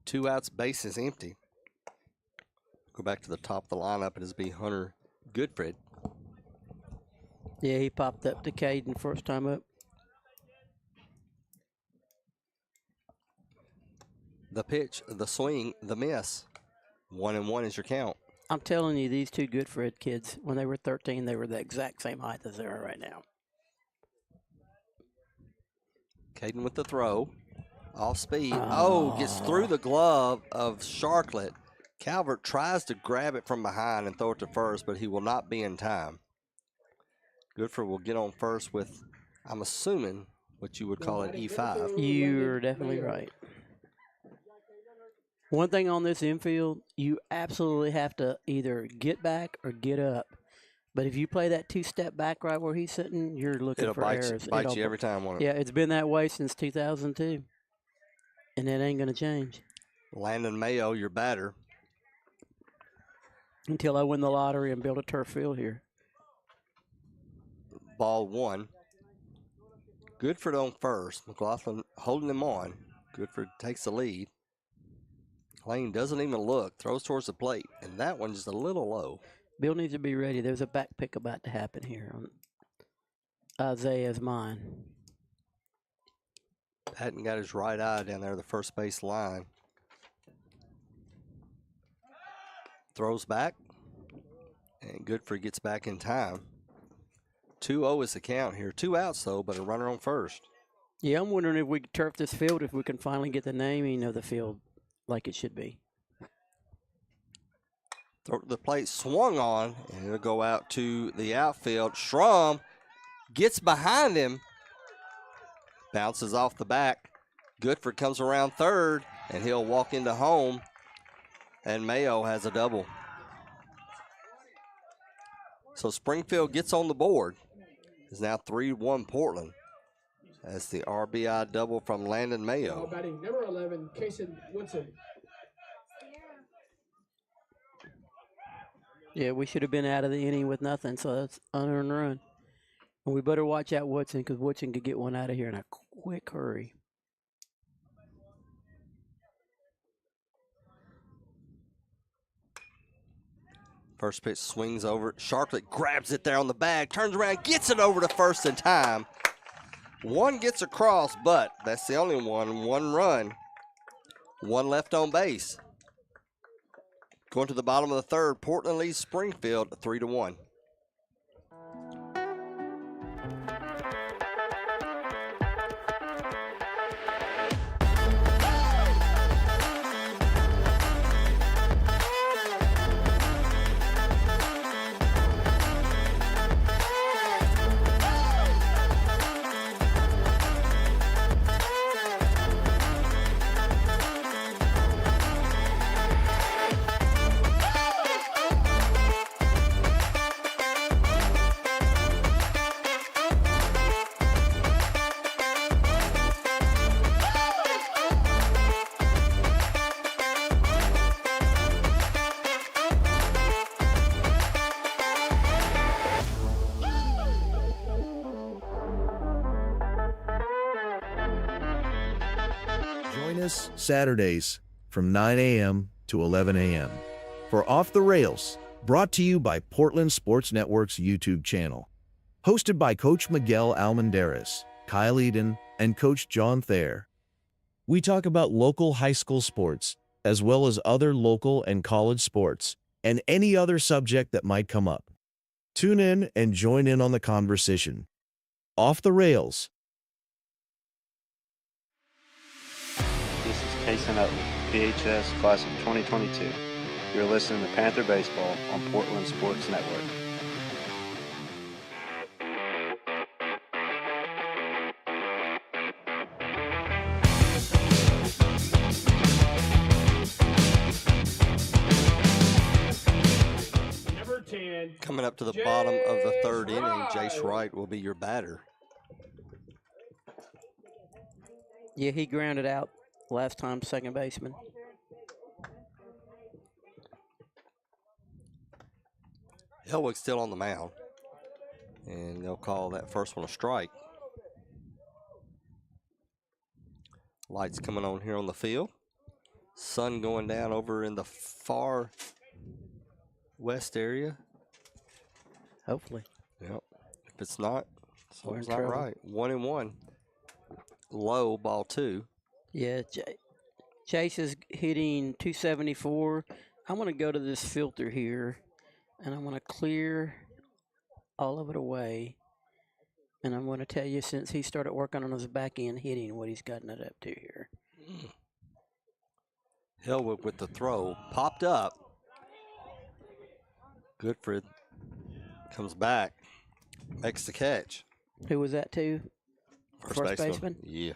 Two outs, base is empty. Go back to the top of the lineup. It is be Hunter Goodfred. Yeah, he popped up to Caden first time up. The pitch, the swing, the miss. 1-1 is your count. I'm telling you, these 2 Goodfred kids, when they were 13, they were the exact same height as they are right now. Caden with the throw. Off speed. Gets through the glove of Sharklet. Calvert tries to grab it from behind and throw it to first, but he will not be in time. Goodford will get on first with, I'm assuming, what you would call an E5. You're definitely right. One thing on this infield, you absolutely have to either get back or get up. But if you play that 2-step back right where he's sitting, you're looking for errors. It'll bite you every time, won't it? Yeah, it's been that way since 2002. And that ain't going to change. Landon Mayo, your batter. Until I win the lottery and build a turf field here. Ball 1. Goodford on first. McLaughlin holding him on. Goodford takes the lead. Lane doesn't even look. Throws towards the plate. And that one's just a little low. Bill needs to be ready. There's a back pick about to happen here on Isaiah's mine. Patton got his right eye down there, the first base line. Throws back, and Goodford gets back in time. 2-0 is the count here. 2 outs, though, but a runner on first. Yeah, I'm wondering if we can turf this field, if we can finally get the naming of the field like it should be. Throw to the plate, swung on, and it'll go out to the outfield. Schramm gets behind him. Bounces off the back. Goodford comes around third, and he'll walk into home. And Mayo has a double. So Springfield gets on the board. It's now 3-1 Portland. That's the RBI double from Landon Mayo. Batting number 11, Kason Woodson. Yeah, we should have been out of the inning with nothing, so that's unearned run. And we better watch out Woodson because Woodson could get one out of here in a quick hurry. First pitch swings over. Sharplett grabs it there on the bag, turns around, gets it over to first in time. One gets across, but that's the only one. One run. One left on base. Going to the bottom of the third, Portland leads Springfield 3-1. Join us Saturdays from 9 a.m. to 11 a.m. for Off the Rails, brought to you by Portland Sports Network's YouTube channel. Hosted by Coach Miguel Almendarez, Kyle Eden, and Coach John Thayer. We talk about local high school sports, as well as other local and college sports, and any other subject that might come up. Tune in and join in on the conversation. Off the Rails. This is Kason Utley, PHS Class of 2022. You're listening to Panther Baseball on Portland Sports Network. Number 10. Coming up to the bottom of the third inning, Jace Wright will be your batter. Yeah, he grounded out last time, second baseman. Helwig's still on the mound, and they'll call that first one a strike. Lights coming on here on the field. Sun going down over in the far west area. Hopefully. Yep. If it's not, We're in something's not trouble. right. 1-1. Low, ball 2. Yeah, Chase is hitting 274. I'm going to go to this filter here, and I'm going to clear all of it away. And I'm going to tell you, since he started working on his back end hitting, what he's gotten it up to here. Helwig with the throw. Popped up. Goodfried comes back. Makes the catch. Who was that to? First baseman? Yeah.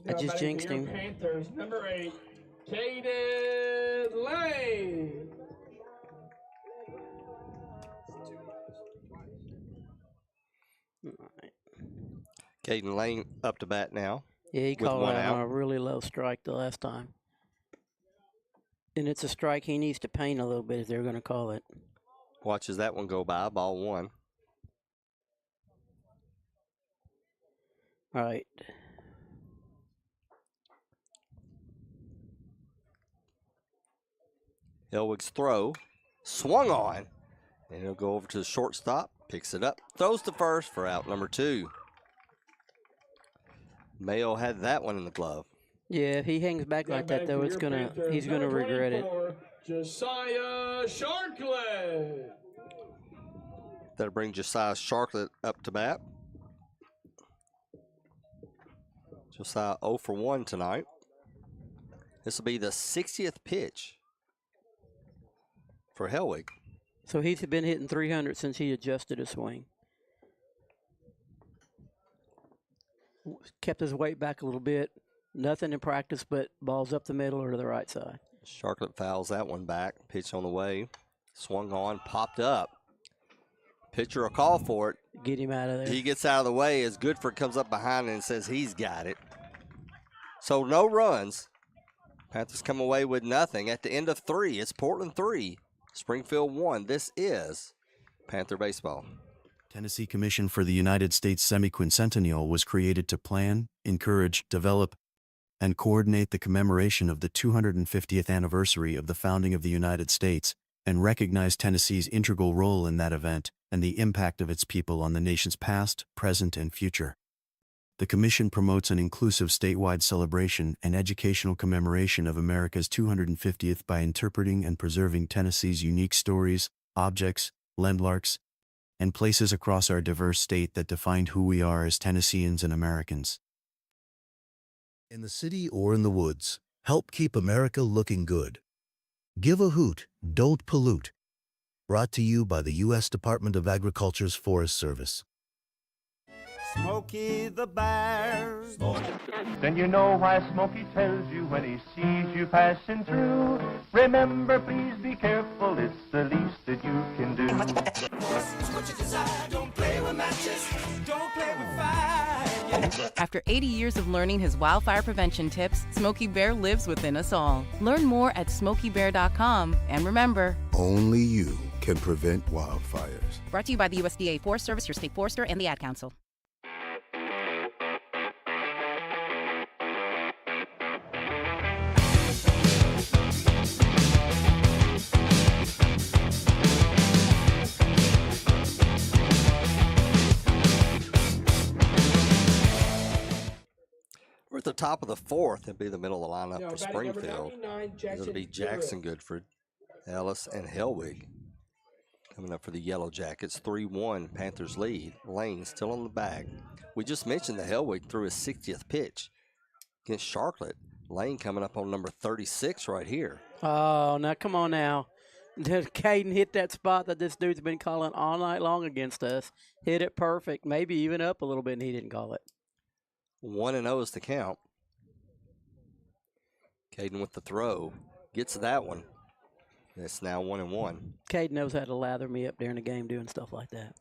I just jinxed him. Panthers, number 8, Caden Lane. Caden Lane up to bat now. Yeah, he with called one out out. on a really low strike the last time. And it's a strike he needs to paint a little bit if they're going to call it. Watches that one go by, ball 1. All right. Helwig's throw, swung on, and he'll go over to the shortstop, picks it up, throws to first for out number 2. Mayo had that one in the glove. Yeah, if he hangs back like that, though, he's gonna regret it. Josiah Sharklet. That'll bring Josiah Sharklet up to bat. Josiah 0 for 1 tonight. This will be the 60th pitch for Helwig. So he's been hitting 300 since he adjusted his swing. Kept his weight back a little bit. Nothing in practice but balls up the middle or to the right side. Sharklet fouls that one back. Pitch on the way. Swung on, popped up. Pitcher will call for it. Get him out of there. He gets out of the way as Goodford comes up behind and says he's got it. So no runs. Panthers come away with nothing. At the end of 3, it's Portland 3, Springfield 1. This is Panther Baseball. Tennessee Commission for the United States Semiquincentennial was created to plan, encourage, develop, and coordinate the commemoration of the 250th anniversary of the founding of the United States and recognize Tennessee's integral role in that event and the impact of its people on the nation's past, present, and future. The Commission promotes an inclusive statewide celebration and educational commemoration of America's 250th by interpreting and preserving Tennessee's unique stories, objects, landmarks, and places across our diverse state that define who we are as Tennesseans and Americans. In the city or in the woods, help keep America looking good. Give a hoot, don't pollute. Brought to you by the U.S. Department of Agriculture's Forest Service. Smokey the Bear. Then you know why Smokey tells you when he sees you passing through. Remember, please be careful, it's the least that you can do. What you desire, don't play with matches, don't play with fire. After 80 years of learning his wildfire prevention tips, Smokey Bear lives within us all. Learn more at smokeybear.com. And remember, only you can prevent wildfires. Brought to you by the USDA Forest Service, your state forester, and the Ad Council. We're at the top of the fourth. It'll be the middle of the lineup for batting number Springfield. 99, It'll be Jackson Goodford, Ellis, and Hellwig. Coming up for the Yellow Jackets, 3-1 Panthers lead. Lane still on the bag. We just mentioned that Hellwig threw his 60th pitch against Charlotte. Lane coming up on number 36 right here. Oh, now come on now. Caden hit that spot that this dude's been calling all night long against us. Hit it perfect, maybe even up a little bit, and he didn't call it. 1-0 is the count. Caden with the throw. Gets that one. It's now 1-1. Caden knows how to lather me up during the game doing stuff like that.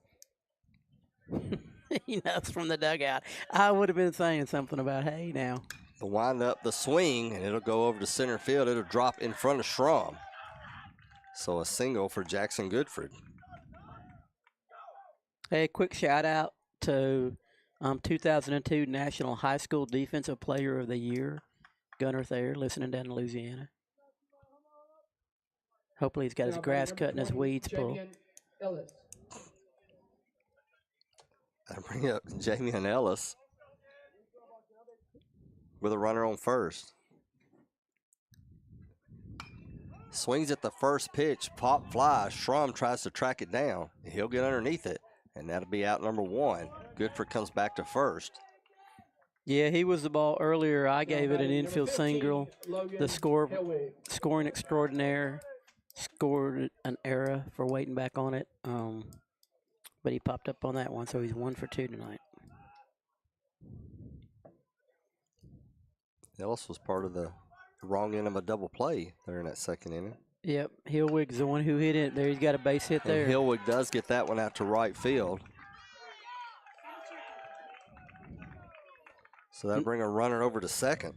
He knows from the dugout. I would have been saying something about, hey, now. The wind up, the swing, and it'll go over to center field. It'll drop in front of Schramm. So a single for Jackson Goodford. Hey, quick shout out to 2002 National High School Defensive Player of the Year, Gunnar Thayer, listening down in Louisiana. Hopefully he's got his grass cut and his weeds pulled. I bring up Jamian Ellis with a runner on first. Swings at the first pitch, pop fly. Schramm tries to track it down. He'll get underneath it, and that'll be out number 1. Goodford comes back to first. Yeah, he was the ball earlier. I gave it an infield single. The scoring extraordinaire scored an error for waiting back on it. But he popped up on that one, so he's 1 for 2 tonight. Ellis was part of the wrong end of a double play there in that second inning. Yep, Hillwig's the one who hit it. There, he's got a base hit there. And Hillwig does get that one out to right field. So that'll bring a runner over to second.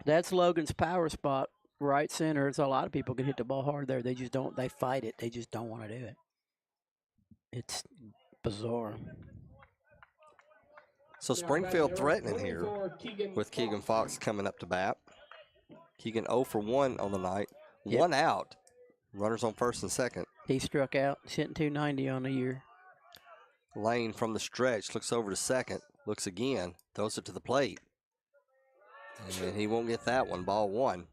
That's Logan's power spot, right center. It's a lot of people can hit the ball hard there. They just don't. They fight it. They just don't want to do it. It's bizarre. So Springfield threatening here with Keegan Fox coming up to bat. Keegan 0 for 1 on the night. Yep. 1 out. Runners on first and second. He struck out, hitting 290 on the year. Lane from the stretch looks over to second. Looks again. Throws it to the plate. And he won't get that one. Ball 1.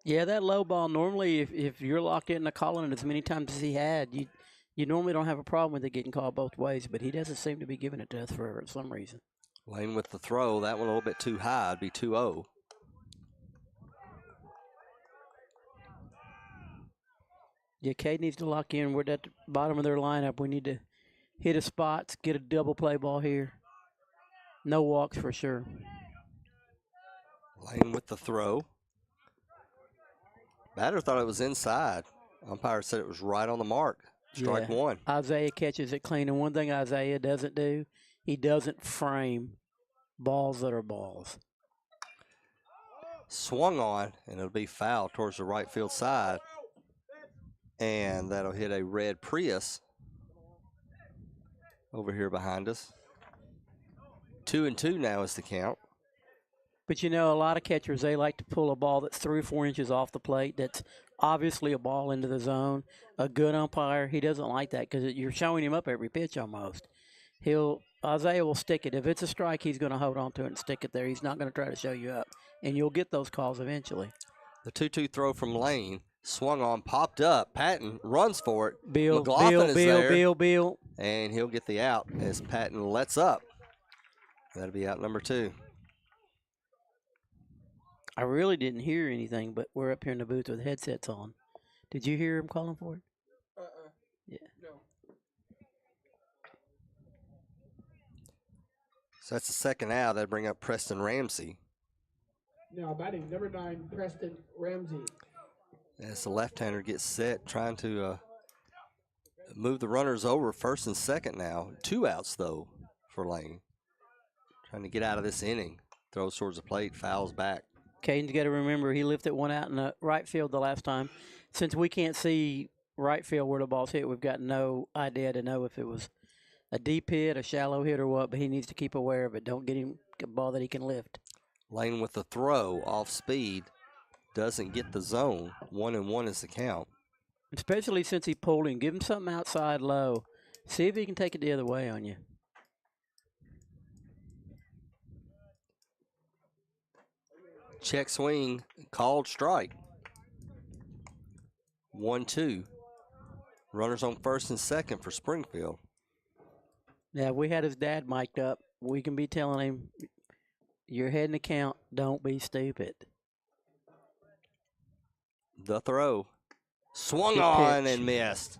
Yeah, that low ball, normally if you're locked in and calling it as many times as he had, you normally don't have a problem with it getting called both ways, but he doesn't seem to be giving it to us for some reason. Lane with the throw. That one a little bit too high. It'd be 2-0. Yeah, Cade needs to lock in. We're at the bottom of their lineup. We need to hit a spot, get a double play ball here. No walks for sure. Lane with the throw. Batter thought it was inside. Umpire said it was right on the mark. Strike 1. Isaiah catches it clean. And one thing Isaiah doesn't do, he doesn't frame balls that are balls. swung on, and it'll be foul towards the right field side. And that'll hit a red Prius over here behind us. 2-2 now is the count. But you know, a lot of catchers, they like to pull a ball that's 3 or 4 inches off the plate. That's obviously a ball into the zone. A good umpire, he doesn't like that because you're showing him up every pitch almost. Isaiah will stick it. If it's a strike, he's going to hold on to it and stick it there. He's not going to try to show you up. And you'll get those calls eventually. The 2-2 throw from Lane, swung on, popped up. Patton runs for it. Bill, McLaughlin is there. Bill. And he'll get the out as Patton lets up. That'll be out number 2. I really didn't hear anything, but we're up here in the booth with headsets on. Did you hear him calling for it? Yeah. No. So that's the second out. That'll bring up Preston Ramsey. Now batting number 9, Preston Ramsey. As the left-hander gets set, trying to move the runners over first and second now. 2 outs, though, for Lane. Trying to get out of this inning. Throws towards the plate, fouls back. Caden's got to remember he lifted one out in the right field the last time. Since we can't see right field where the ball's hit, we've got no idea to know if it was a deep hit, a shallow hit, or what, but he needs to keep aware of it. Don't get him a ball that he can lift. Lane with the throw off speed. Doesn't get the zone. 1-1 is the count. Especially since he pulled him. Give him something outside low. See if he can take it the other way on you. Check swing, called strike. 1-2. Runners on first and second for Springfield. Now, if we had his dad mic'd up, we can be telling him, you're heading the count, don't be stupid. The throw. Swung Good on pitch. and missed.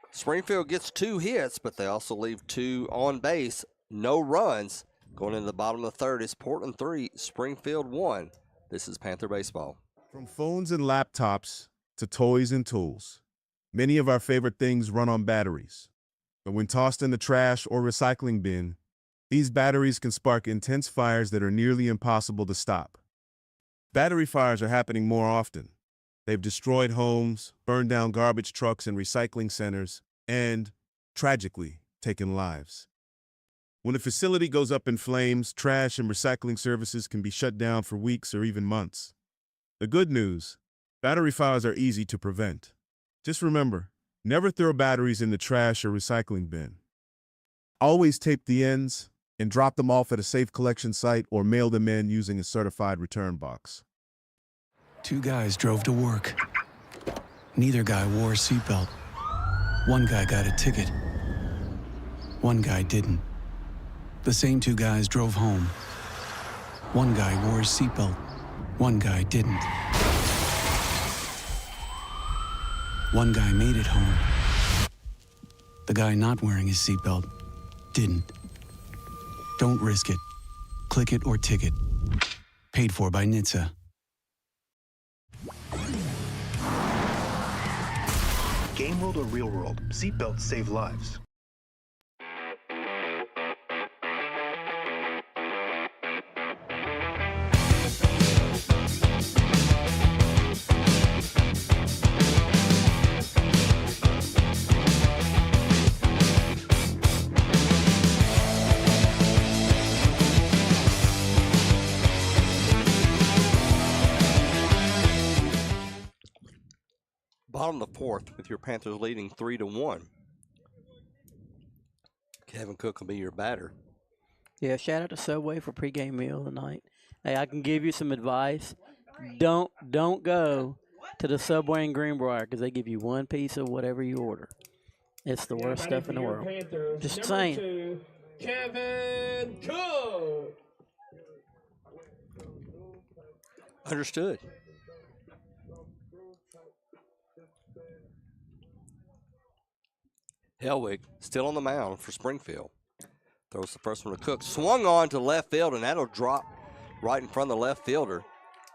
Springfield gets 2 hits, but they also leave 2 on base. No runs. Going into the bottom of the third is Portland 3, Springfield 1. This is Panther Baseball. From phones and laptops to toys and tools, many of our favorite things run on batteries. But when tossed in the trash or recycling bin, these batteries can spark intense fires that are nearly impossible to stop. Battery fires are happening more often. They've destroyed homes, burned down garbage trucks and recycling centers, and, tragically, taken lives. When a facility goes up in flames, trash and recycling services can be shut down for weeks or even months. The good news, battery fires are easy to prevent. Just remember, never throw batteries in the trash or recycling bin. Always tape the ends and drop them off at a safe collection site or mail them in using a certified return box. 2 guys drove to work. Neither guy wore a seatbelt. One guy got a ticket. One guy didn't. The same 2 guys drove home. One guy wore his seatbelt. One guy didn't. One guy made it home. The guy not wearing his seatbelt didn't. Don't risk it. Click it or ticket. Paid for by NHTSA. Game world or real world, seatbelts save lives. Bottom of the fourth with your Panthers leading 3-1. Kevin Cook will be your batter. Yeah, shout out to Subway for pregame meal tonight. Hey, I can give you some advice. Don't go to the Subway in Greenbrier because they give you 1 piece of whatever you order. It's the worst stuff in the world. Panthers, Just number saying. 2, Kevin Cook. Understood. Helwig still on the mound for Springfield. Throws the first one to Cook. Swung on to left field, and that'll drop right in front of the left fielder.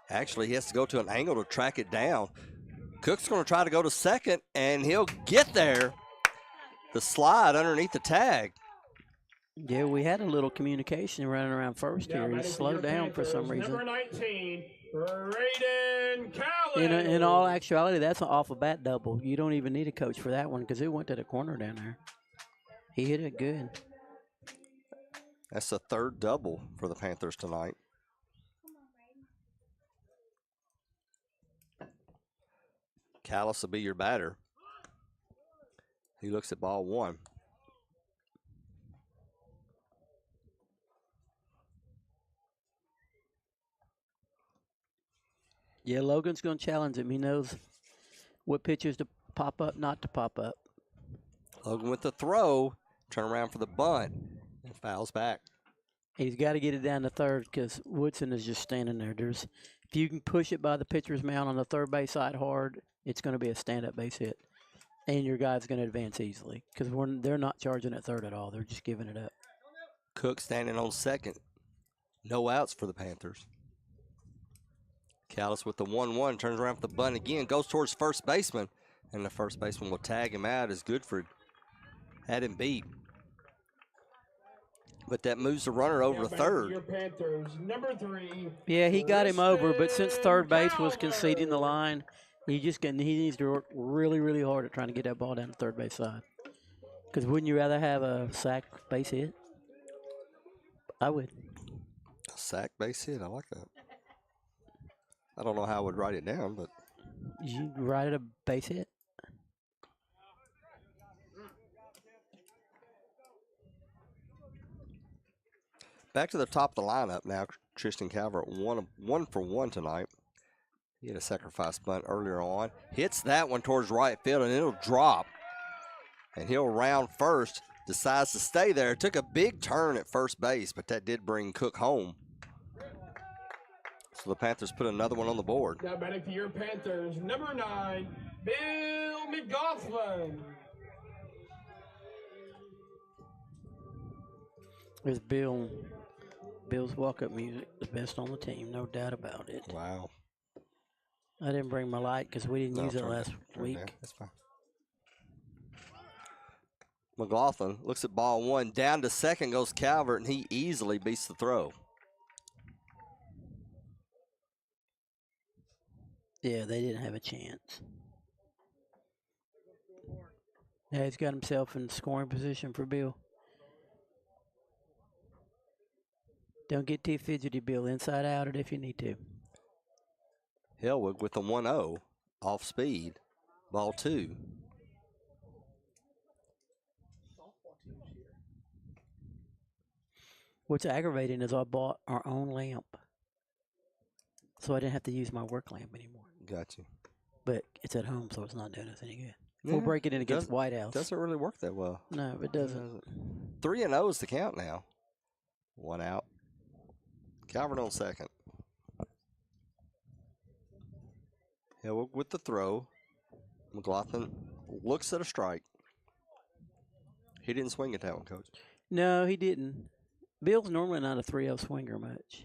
Actually, he has to go to an angle to track it down. Cook's going to try to go to second, and he'll get there. The slide underneath the tag. Yeah, we had a little communication running around first Now here. He batting for slowed your down for some Panthers, reason. Number 19, Braden Callen. In all actuality, that's an off a bat double. You don't even need a coach for that one because it went to the corner down there. He hit it good. That's the third double for the Panthers tonight. Callis will be your batter. He looks at ball one. Yeah, Logan's going to challenge him. He knows what pitches to pop up, not to pop up. Logan with the throw, turn around for the bunt, and fouls back. He's got to get it down to third because Woodson is just standing there. If you can push it by the pitcher's mound on the third base side hard, it's going to be a stand-up base hit. And your guy's going to advance easily because they're not charging at third at all. They're just giving it up. Cook standing on second. No outs for the Panthers. Callis with the 1-1, turns around for the bunt again, goes towards first baseman, and the first baseman will tag him out as Goodford had him beat. But that moves the runner over to third. Your Panthers, number 3. Yeah, he got him over, but since third base was conceding the line, he needs to work really, really hard at trying to get that ball down the third base side. Because wouldn't you rather have a sac base hit? I would. A sac base hit, I like that. I don't know how I would write it down, but. You write it a base hit? Back to the top of the lineup now. Tristan Calvert, one for one tonight. He had a sacrifice bunt earlier on. Hits that one towards right field, and it'll drop. And he'll round first. Decides to stay there. Took a big turn at first base, but that did bring Cook home. So the Panthers put another one on the board. Now batting for your Panthers, number 9, Bill McGoughlin. There's Bill's walk-up music, the best on the team, no doubt about it. Wow. I didn't bring my light because we didn't use it last week. That's fine. McLaughlin looks at ball one. Down to second goes Calvert, and he easily beats the throw. Yeah, they didn't have a chance. Yeah, he's got himself in scoring position for Bill. Don't get too fidgety, Bill. Inside out it if you need to. Hellwig with the 1-0, off speed, ball two. What's aggravating is I bought our own lamp, so I didn't have to use my work lamp anymore. Got you. But it's at home, so it's not doing us any good. We'll break it in against White House. Doesn't really work that well. No, it doesn't. 3-0 is the count now. One out. Calvert on second. Hellwig with the throw. McLaughlin looks at a strike. He didn't swing at that one, Coach. No, he didn't. Bill's normally not a 3-0 swinger much.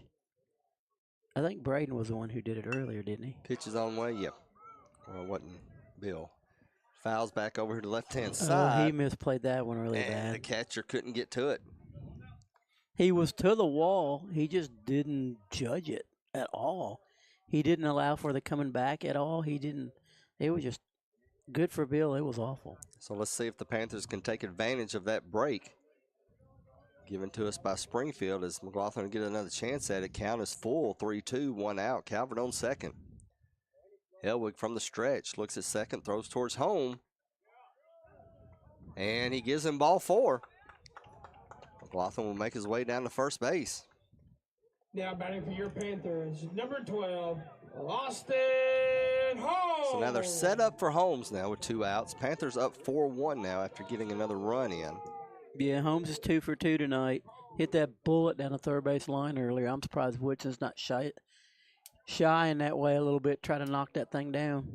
I think Braden was the one who did it earlier, didn't he? Pitch is on way, yep. Well, it wasn't Bill. Fouls back over here to left-hand side. Oh, he misplayed that one really bad. The catcher couldn't get to it. He was to the wall. He just didn't judge it at all. He didn't allow for the coming back at all. He didn't. It was just good for Bill. It was awful. So let's see if the Panthers can take advantage of that break given to us by Springfield as McLaughlin will get another chance at it. Count is full, 3-2, one out. Calvert on second. Hellwig from the stretch, looks at second, throws towards home. And he gives him ball four. McLaughlin will make his way down to first base. Now batting for your Panthers, number 12, Austin Holmes. So now they're set up for Holmes now with two outs. Panthers up 4-1 now after getting another run in. Yeah, Holmes is 2 for 2 tonight. Hit that bullet down the third base line earlier. I'm surprised Woodson's not shy in that way a little bit, try to knock that thing down.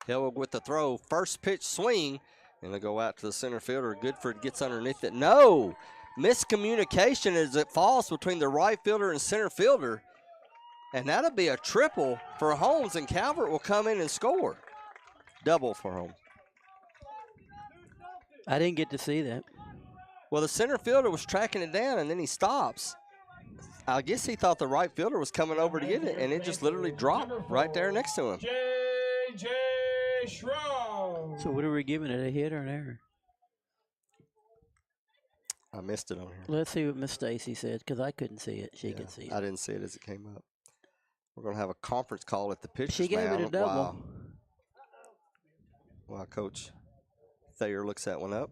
Hellwig with the throw. First pitch swing. And they go out to the center fielder. Goodford gets underneath it. No! Miscommunication as it falls between the right fielder and center fielder. And that'll be a triple for Holmes, and Calvert will come in and score. Double for Holmes. I didn't get to see that. Well, the center fielder was tracking it down, and then he stops. I guess he thought the right fielder was coming over to get it, and it just literally dropped right there next to him. J.J. Schrum. So what are we giving it, a hit or an error? I missed it on here. Let's see what Miss Stacy said, because I couldn't see it. She could see it. I didn't see it as it came up. We're going to have a conference call at the pitcher's She gave it a double. While Coach Thayer looks that one up.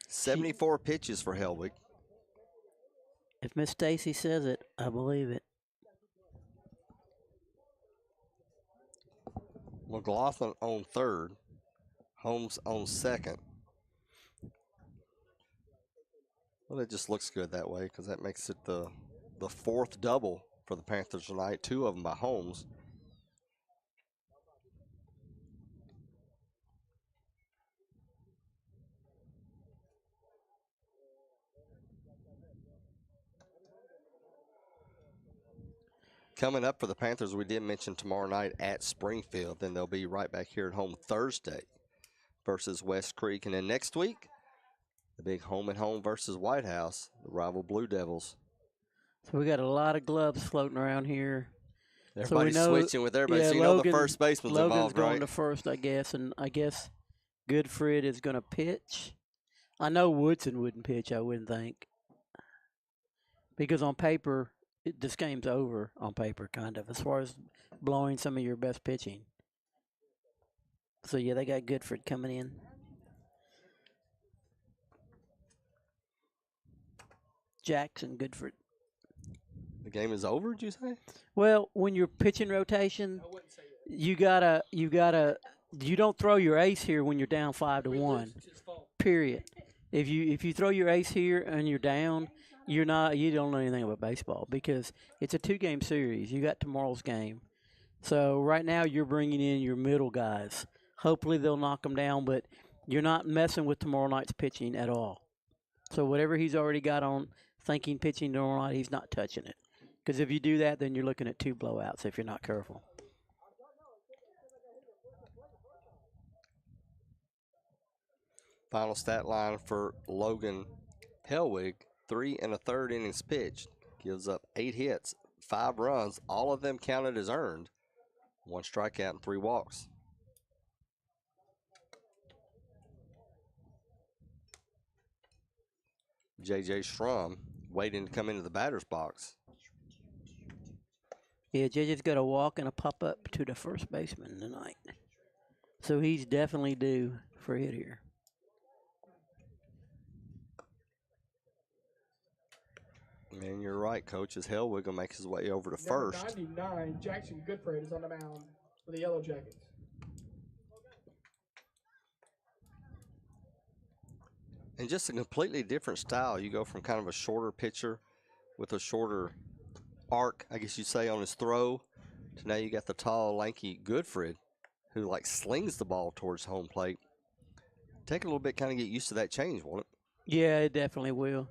74 pitches for Hellwig. If Miss Stacy says it, I believe it. McLaughlin on third. Holmes on second. Well, it just looks good that way because that makes it the fourth double for the Panthers tonight. 2 of them by Holmes. Coming up for the Panthers, we did mention tomorrow night at Springfield. Then they'll be right back here at home Thursday versus West Creek. And then next week, the big home-and-home versus White House, the rival Blue Devils. So we got a lot of gloves floating around here. Everybody's so switching with everybody. So you know the first baseman's Logan's involved, going right? to first, I guess. And I guess Goodfried is going to pitch. I know Woodson wouldn't pitch, I wouldn't think. Because on paper, this game's over on paper, kind of, as far as blowing some of your best pitching. So, yeah, they got Goodfried coming in. Jackson, Goodfried. The game is over, did you say? Well, when you're pitching rotation, you don't throw your ace here when you're down 5-1. Period. If you throw your ace here and you're down, you don't know anything about baseball because it's a 2-game series. You got tomorrow's game. So right now you're bringing in your middle guys. Hopefully they'll knock them down, but you're not messing with tomorrow night's pitching at all. So whatever he's already got on thinking pitching tomorrow night, he's not touching it. Because if you do that, then you're looking at 2 blowouts if you're not careful. Final stat line for Logan Hellwig, 3 1/3 innings pitched. Gives up 8 hits, 5 runs, all of them counted as earned. 1 strikeout and 3 walks. J.J. Schrum waiting to come into the batter's box. Yeah, JJ's got a walk and a pop-up to the first baseman tonight. So he's definitely due for a hit here. And you're right, Coach. As Hellwig will make his way over to first. 99, Jackson Goodfried is on the mound for the Yellow Jackets. And just a completely different style. You go from kind of a shorter pitcher with a shorter arc, I guess you'd say, on his throw, to now you got the tall, lanky Goodfried, who like slings the ball towards home plate. Take a little bit, kind of get used to that change, won't it? Yeah, it definitely will.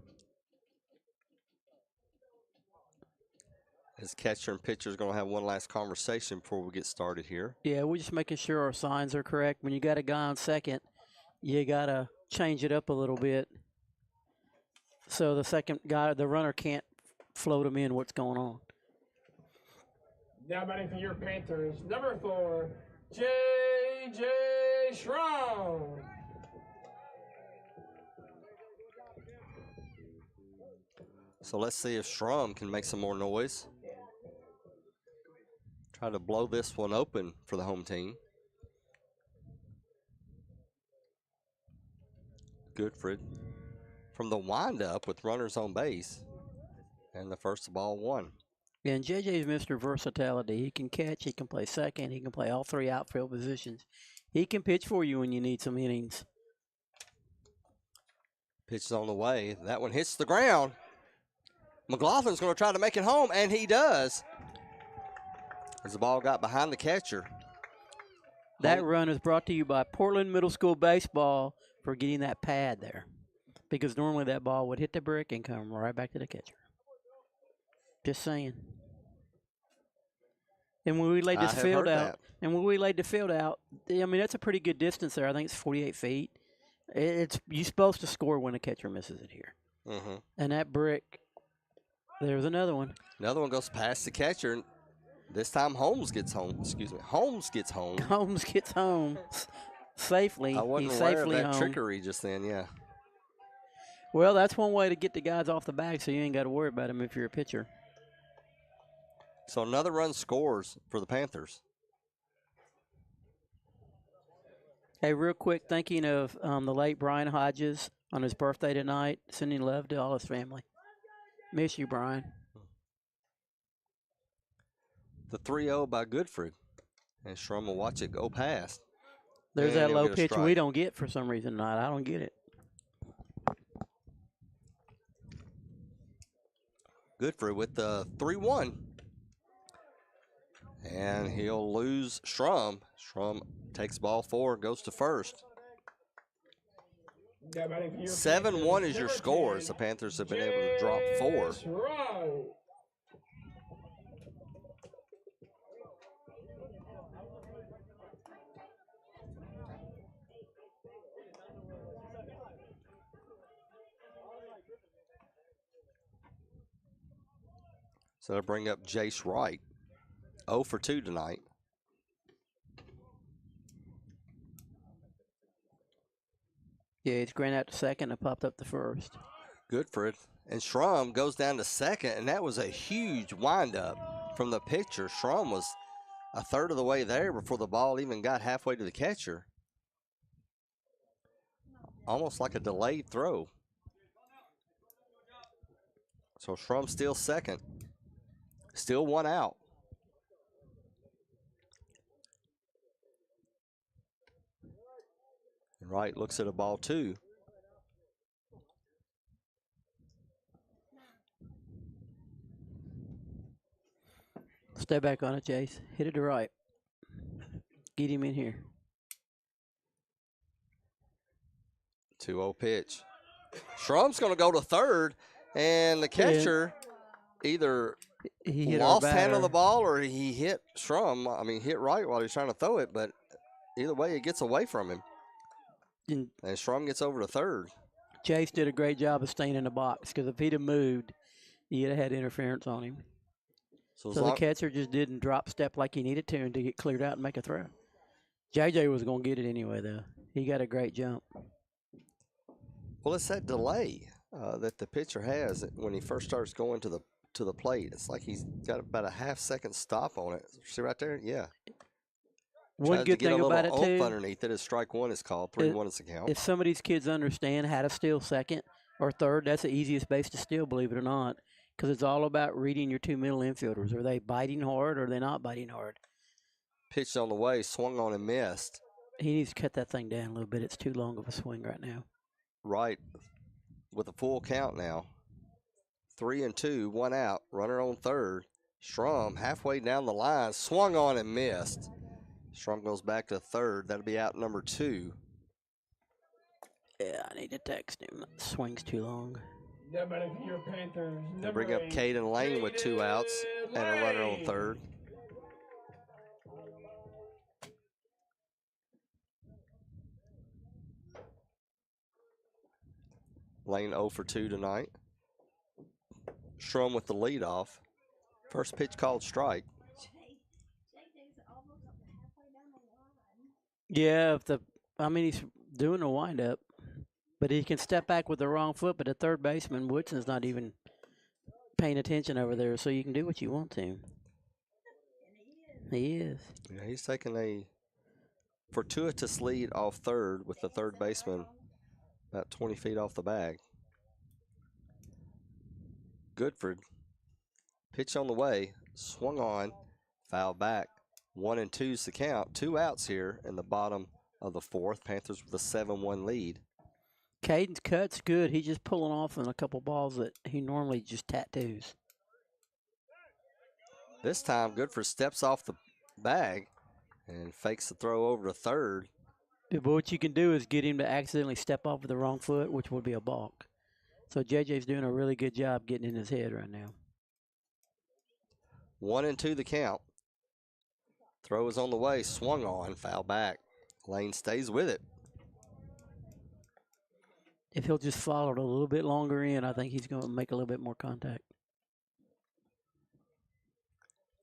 As catcher and pitcher is going to have one last conversation before we get started here. Yeah, we're just making sure our signs are correct. When you got a guy on second, you got to change it up a little bit so the second guy, the runner, can't float him in what's going on. Now batting for your Panthers, number 4, J.J. Schrum. So let's see if Schrum can make some more noise. Try to blow this one open for the home team. Goodfried from the windup with runners on base. And the first ball 1. Yeah, and JJ's Mr. Versatility. He can catch, he can play second, he can play all 3 outfield positions. He can pitch for you when you need some innings. Pitch is on the way. That one hits the ground. McLaughlin's going to try to make it home, and he does. As the ball got behind the catcher. That run is brought to you by Portland Middle School Baseball for getting that pad there. Because normally that ball would hit the brick and come right back to the catcher. Just saying. And when we laid this field out, I mean, that's a pretty good distance there. I think it's 48 feet. You're supposed to score when a catcher misses it here. And that brick, there's another one. Another one goes past the catcher. And this time Holmes gets home. Excuse me. Holmes gets home. Holmes gets home safely. I wasn't He's aware safely of that home. trickery just then, yeah. Well, that's one way to get the guys off the bag so you ain't got to worry about them if you're a pitcher. So another run scores for the Panthers. Hey, real quick, thinking of the late Brian Hodges on his birthday tonight, sending love to all his family. Miss you, Brian. The 3-0 by Goodfried. And Strum will watch it go past. There's And that he'll low get a pitch strike. we don't get for some reason tonight. I don't get it. Goodfried with the 3-1. And he'll lose Strum. Strum takes ball 4, goes to first. 7-1 is your score as the Panthers have been able to drop 4. So they'll bring up Jace Wright. 0 for 2 tonight. Yeah, it's granted out to second and popped up to first. Goodfried. And Schrum goes down to second, and that was a huge windup from the pitcher. Schrum was a third of the way there before the ball even got halfway to the catcher. Almost like a delayed throw. So Schrum still second. Still 1 out. And Wright looks at a ball 2. Stay back on it, Jace. Hit it to right. Get him in here. 2-0 pitch. Schrum's going to go to third, and the catcher either He hit lost our hand on batter. the ball or he hit hit Wright while he was trying to throw it, but either way, it gets away from him. And Schrum gets over to third. Chase did a great job of staying in the box because if he'd have moved, he'd have had interference on him. So as So the long- catcher just didn't drop step like he needed to and to get cleared out and make a throw. JJ was going to get it anyway, though. He got a great jump. Well, it's that delay that the pitcher has when he first starts going to the plate. It's like he's got about a half-second stop on it. See right there? Yeah. One Tries good to get thing a about little it, oomph too, underneath it is strike 1 is called. 3-1 is the count. if some of these kids understand how to steal second or third, that's the easiest base to steal, believe it or not, because it's all about reading your 2 middle infielders. Are they biting hard or are they not biting hard? Pitched on the way, swung on and missed. He needs to cut that thing down a little bit. It's too long of a swing right now. Right with a full count now. 3-2, 1 out, runner on third. Schrum halfway down the line, swung on and missed. Schrum goes back to third. That'll be out number 2. Yeah, I need to text him. The swing's too long. Your Panthers. They bring up Caden Lane with 2 outs and a runner on third. Lane 0 for 2 tonight. Schrum with the leadoff. First pitch called strike. Yeah, he's doing a windup, but he can step back with the wrong foot. But the third baseman, Woodson's not even paying attention over there, so you can do what you want to. He is. Yeah, he's taking a fortuitous lead off third with the third baseman about 20 feet off the bag. Goodfried. Pitch on the way, swung on, foul back. 1-2's the count. 2 outs here in the bottom of the 4th. Panthers with a 7-1 lead. Caden's cut's good. He's just pulling off on a couple balls that he normally just tattoos. This time, Goodfried steps off the bag and fakes the throw over to third. But what you can do is get him to accidentally step off with the wrong foot, which would be a balk. So JJ's doing a really good job getting in his head right now. 1-2 the count. Throw is on the way, swung on, foul back. Lane stays with it. If he'll just follow it a little bit longer in, I think he's going to make a little bit more contact.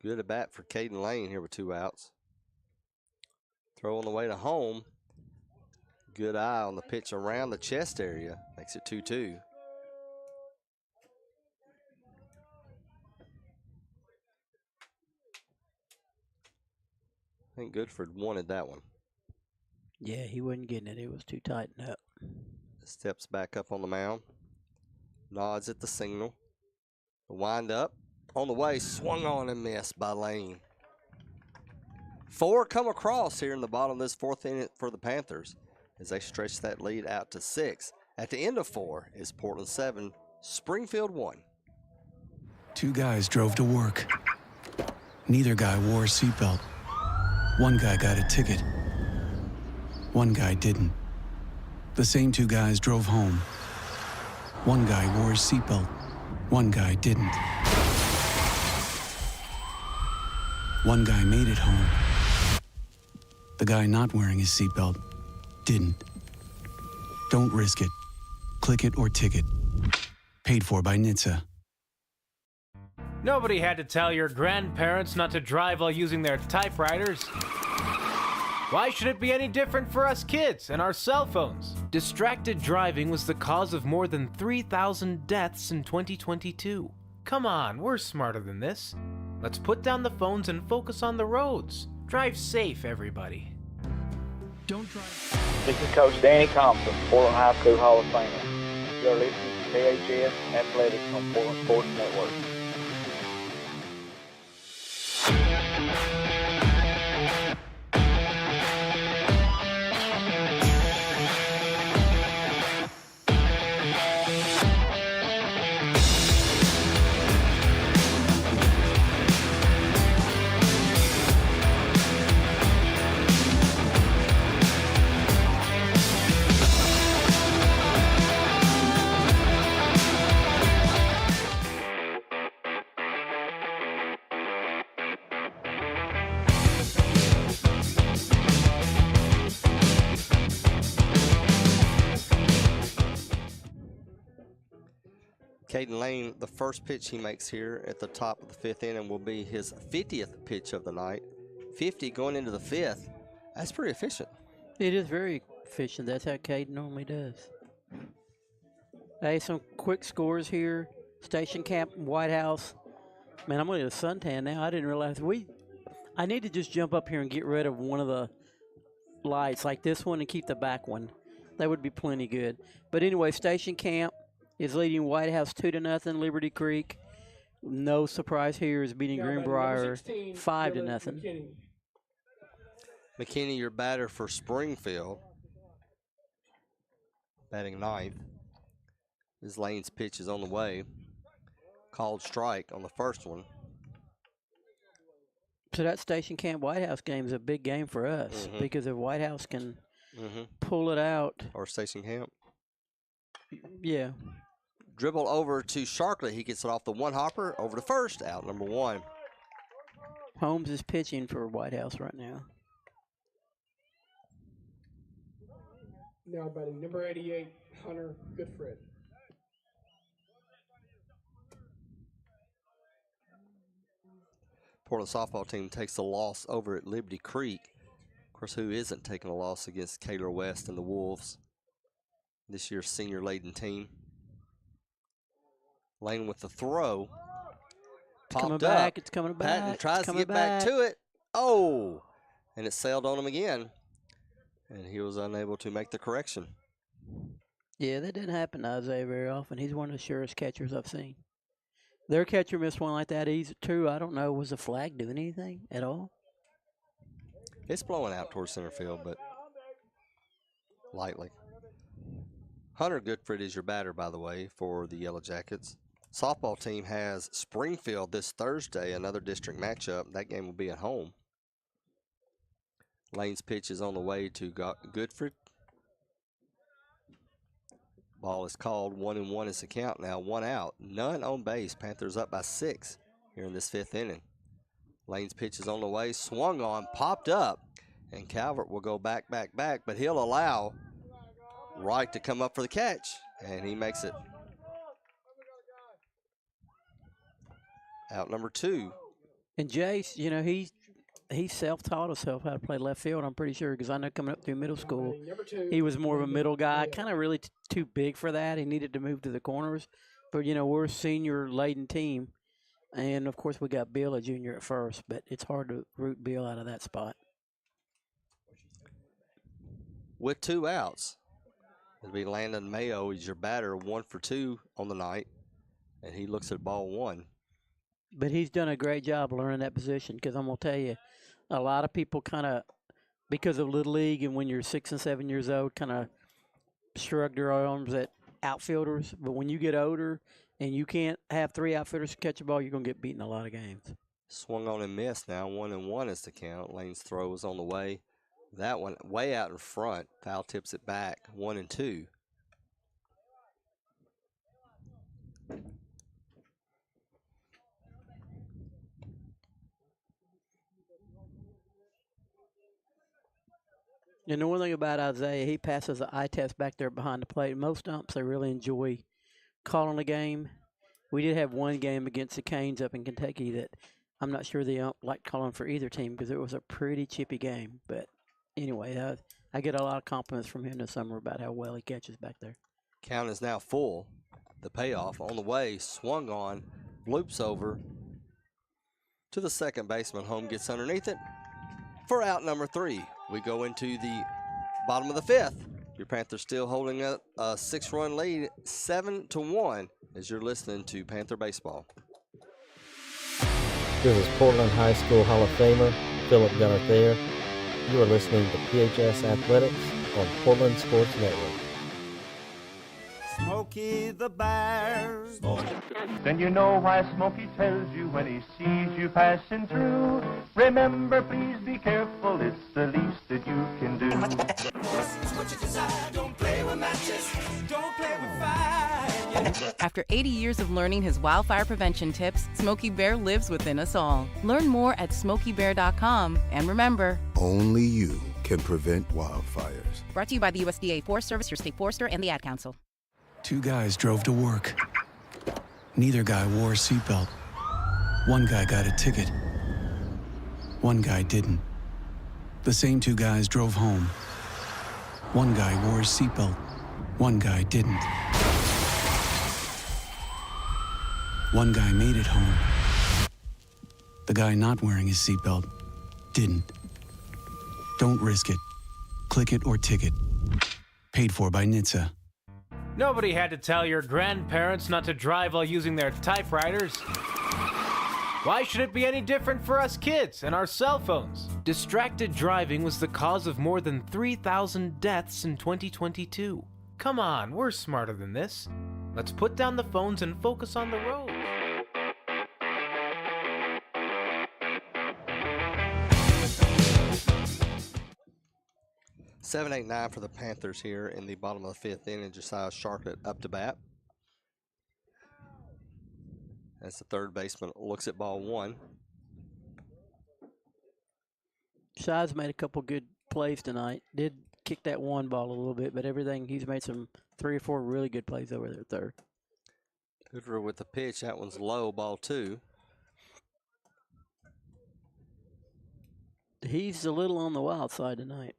Good at bat for Caden Lane here with 2 outs. Throw on the way to home. Good eye on the pitch around the chest area. Makes it 2-2. I think Goodford wanted that one. Yeah, he wasn't getting it. It was too tightened up. Steps back up on the mound. Nods at the signal. The wind up. On the way, swung on and missed by Lane. 4 come across here in the bottom of this 4th inning for the Panthers as they stretch that lead out to 6. At the end of 4 is Portland 7, Springfield 1. 2 guys drove to work. Neither guy wore a seatbelt. One guy got a ticket. One guy didn't. The same 2 guys drove home. One guy wore a seatbelt. One guy didn't. One guy made it home. The guy not wearing his seatbelt didn't. Don't risk it. Click it or ticket. Paid for by NHTSA. Nobody had to tell your grandparents not to drive while using their typewriters. Why should it be any different for us kids and our cell phones? Distracted driving was the cause of more than 3,000 deaths in 2022. Come on, we're smarter than this. Let's put down the phones and focus on the roads. Drive safe, everybody. Don't drive. This is Coach Danny Thompson, Portland High School Hall of Famer. You're listening to PHS Athletics on Portland Sports Network. Caden Lane, the first pitch he makes here at the top of the 5th inning will be his 50th pitch of the night. 50 going into the 5th. That's pretty efficient. It is very efficient. That's how Caden normally does. Hey, some quick scores here. Station Camp, White House. Man, I'm going to get a suntan now. I didn't realize I need to just jump up here and get rid of one of the lights like this one and keep the back one. That would be plenty good. But anyway, Station Camp is leading White House 2-0. Liberty Creek, no surprise here, is beating Greenbrier 5-0. McKinney, your batter for Springfield, batting 9th. His Lane's pitch is on the way. Called strike on the first one. So that Station Camp White House game is a big game for us because if White House can pull it out. Or Station Camp. Yeah. Dribble over to Sharkley. He gets it off the one hopper over to first. Out number 1. Holmes is pitching for White House right now. Now batting number 88, Hunter Goodfried. Portland softball team takes a loss over at Liberty Creek. Of course, who isn't taking a loss against Kaler West and the Wolves? This year's senior-laden team. Lane with the throw. It's coming back. It's coming back. Patton tries to get back to it. Oh! And it sailed on him again. And he was unable to make the correction. Yeah, that didn't happen to Isaiah very often. He's one of the surest catchers I've seen. Their catcher missed one like that easy too. I don't know. Was the flag doing anything at all? It's blowing out towards center field, but lightly. Hunter Goodfried is your batter, by the way, for the Yellow Jackets. Softball team has Springfield this Thursday, another district matchup. That game will be at home. Lane's pitch is on the way to Goodfried. Ball is called. 1-1 is the count now. 1 out. None on base. Panthers up by 6 here in this 5th inning. Lane's pitch is on the way. Swung on. Popped up. And Calvert will go back, but he'll allow right to come up for the catch, and he makes it. Out number 2. And Jace, you know, he self-taught himself how to play left field, I'm pretty sure, because I know coming up through middle school, he was more of a middle guy, kind of really too big for that. He needed to move to the corners. But, you know, we're a senior-laden team. And, of course, we got Bill, a junior, at first, but it's hard to root Bill out of that spot. With 2 outs, it'll be Landon Mayo. He's your batter, 1 for 2 on the night, and he looks at ball 1. But he's done a great job learning that position, because I'm going to tell you, a lot of people kind of, because of Little League and when you're 6 and 7 years old, kind of shrug their arms at outfielders. But when you get older and you can't have 3 outfielders to catch a ball, you're going to get beaten a lot of games. Swung on and missed now. 1-1 is the count. Lane's throw is on the way. That one way out in front. Foul tips it back. 1-2. And the one thing about Isaiah, he passes the eye test back there behind the plate. Most umps, they really enjoy calling the game. We did have one game against the Canes up in Kentucky that I'm not sure the ump liked calling for either team because it was a pretty chippy game. But anyway, I get a lot of compliments from him this summer about how well he catches back there. Count is now full. The payoff on the way, swung on, bloops over to the second baseman. Home gets underneath it for out number 3. We go into the bottom of the 5th. Your Panthers still holding up a 6-run lead, 7-1, as you're listening to Panther Baseball. This is Portland High School Hall of Famer Philip Gunnar Thayer. You are listening to PHS Athletics on Portland Sports Network. Smokey the Bear. Then you know why Smokey tells you when he sees you passing through. Remember, please be careful, it's the least that you can do. What you desire, don't play with matches, don't play with fire. After 80 years of learning his wildfire prevention tips, Smokey Bear lives within us all. Learn more at SmokeyBear.com. And remember, Only you can prevent wildfires. brought to you by the USDA Forest Service, your state forester, and the Ad Council. 2 guys drove to work. Neither guy wore a seatbelt. One guy got a ticket. One guy didn't. The same 2 guys drove home. One guy wore a seatbelt. One guy didn't. One guy made it home. The guy not wearing his seatbelt didn't. Don't risk it. Click it or ticket. Paid for by NHTSA. Nobody had to tell your grandparents not to drive while using their typewriters. Why should it be any different for us kids and our cell phones? Distracted driving was the cause of more than 3,000 deaths in 2022. Come on, we're smarter than this. Let's put down the phones and focus on the road. Seven, 8, 9 for the Panthers here in the bottom of the 5th inning. Josiah Sharklet up to bat. As the third baseman looks at ball 1. Shi's made a couple good plays tonight. Did kick that one ball a little bit, but everything, he's made some 3 or 4 really good plays over there at third. Hoover with the pitch. That one's low, ball 2. He's a little on the wild side tonight.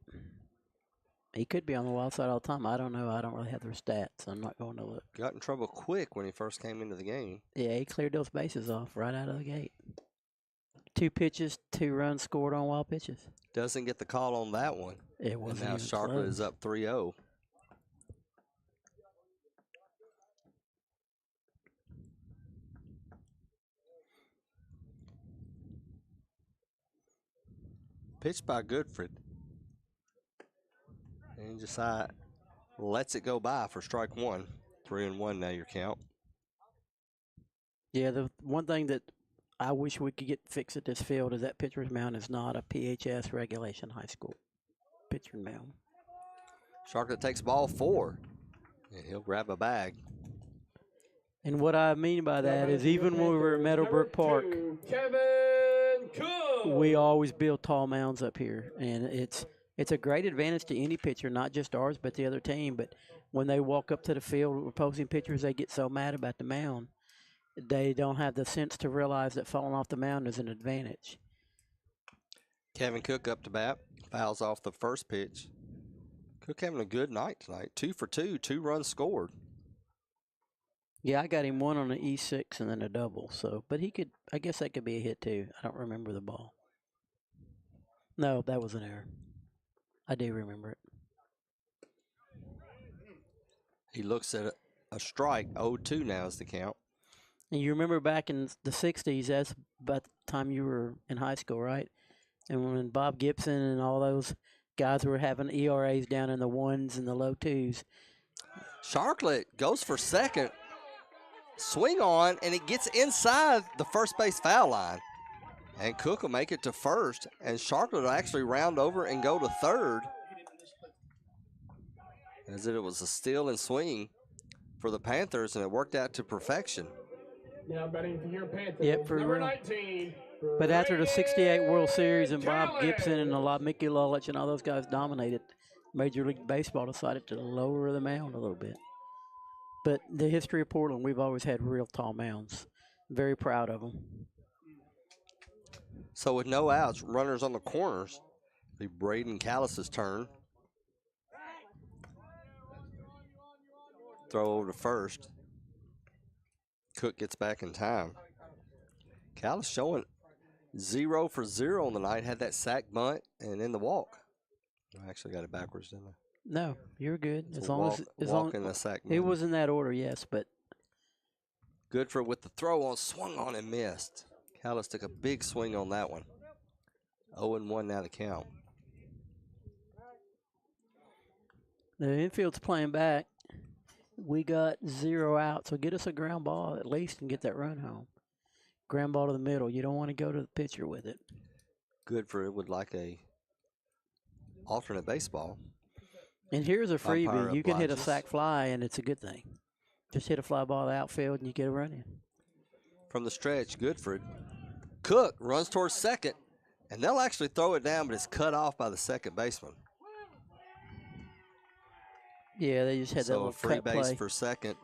He could be on the wild side all the time. I don't know. I don't really have their stats. I'm not going to look. Got in trouble quick when he first came into the game. Yeah, he cleared those bases off right out of the gate. 2 pitches, 2 runs scored on wild pitches. Doesn't get the call on that one. It wasn't. And now Sharklet is up 3-0. Pitched by Goodfried. And Josiah lets it go by for strike 1. 3-1 now your count. Yeah, the one thing that I wish we could get fixed at this field is that pitcher's mound is not a PHS regulation high school pitcher mound. Sharklet takes ball 4. And he'll grab a bag. And what I mean by that is even when we were at Meadowbrook Park, Kevin Cook. we always build tall mounds up here, and it's It's a great advantage to any pitcher, not just ours, but the other team. But when they walk up to the field, opposing pitchers, they get so mad about the mound. They don't have the sense to realize that falling off the mound is an advantage. Kevin Cook up to bat, fouls off the first pitch. Cook having a good night tonight. 2 for 2, 2 runs scored. Yeah, I got him one on an E6 and then a double. So, but I guess that could be a hit too. I don't remember the ball. No, that was an error. I do remember it. He looks at a strike. 0-2 now is the count. And you remember back in the 60s, that's about the time you were in high school, right? And when Bob Gibson and all those guys were having ERAs down in the 1s and the low 2s. Sharklet goes for second. Swing on, and it gets inside the first base foul line. And Cook will make it to first, and Sharklet will actually round over and go to third. As if it was a steal and swing for the Panthers, and it worked out to perfection. Now batting for your Panthers. Yep, for number real. 19. But after the 68 World Series and Bob Gibson and Mickey Lulich and all those guys dominated, Major League Baseball decided to lower the mound a little bit. But the history of Portland, we've always had real tall mounds. Very proud of them. So with no outs, runners on the corners, it'll be Braden Callis's turn. Throw over to first. Cook gets back in time. Callis showing 0 for 0 on the night. Had that sack bunt and in the walk. I actually got it backwards, didn't I? No, you're good. It's As a long walk, as walk and a sack it bunt. was in that order, yes, but Goodford with the throw on, swung on and missed. Callis took a big swing on that one. 0-1 now to count. the infield's playing back. We got 0 out, so get us a ground ball at least and get that run home. Ground ball to the middle. You don't want to go to the pitcher with it. Goodford would like a alternate baseball. And here's a Umpire freebie. You can hit a obliges. sac fly, and it's a good thing. Just hit a fly ball to the outfield, and you get a run in. From the stretch, Goodford. Cook runs towards second, and they'll actually throw it down, but it's cut off by the second baseman. Yeah, they just had that So little a free cut base play. for second.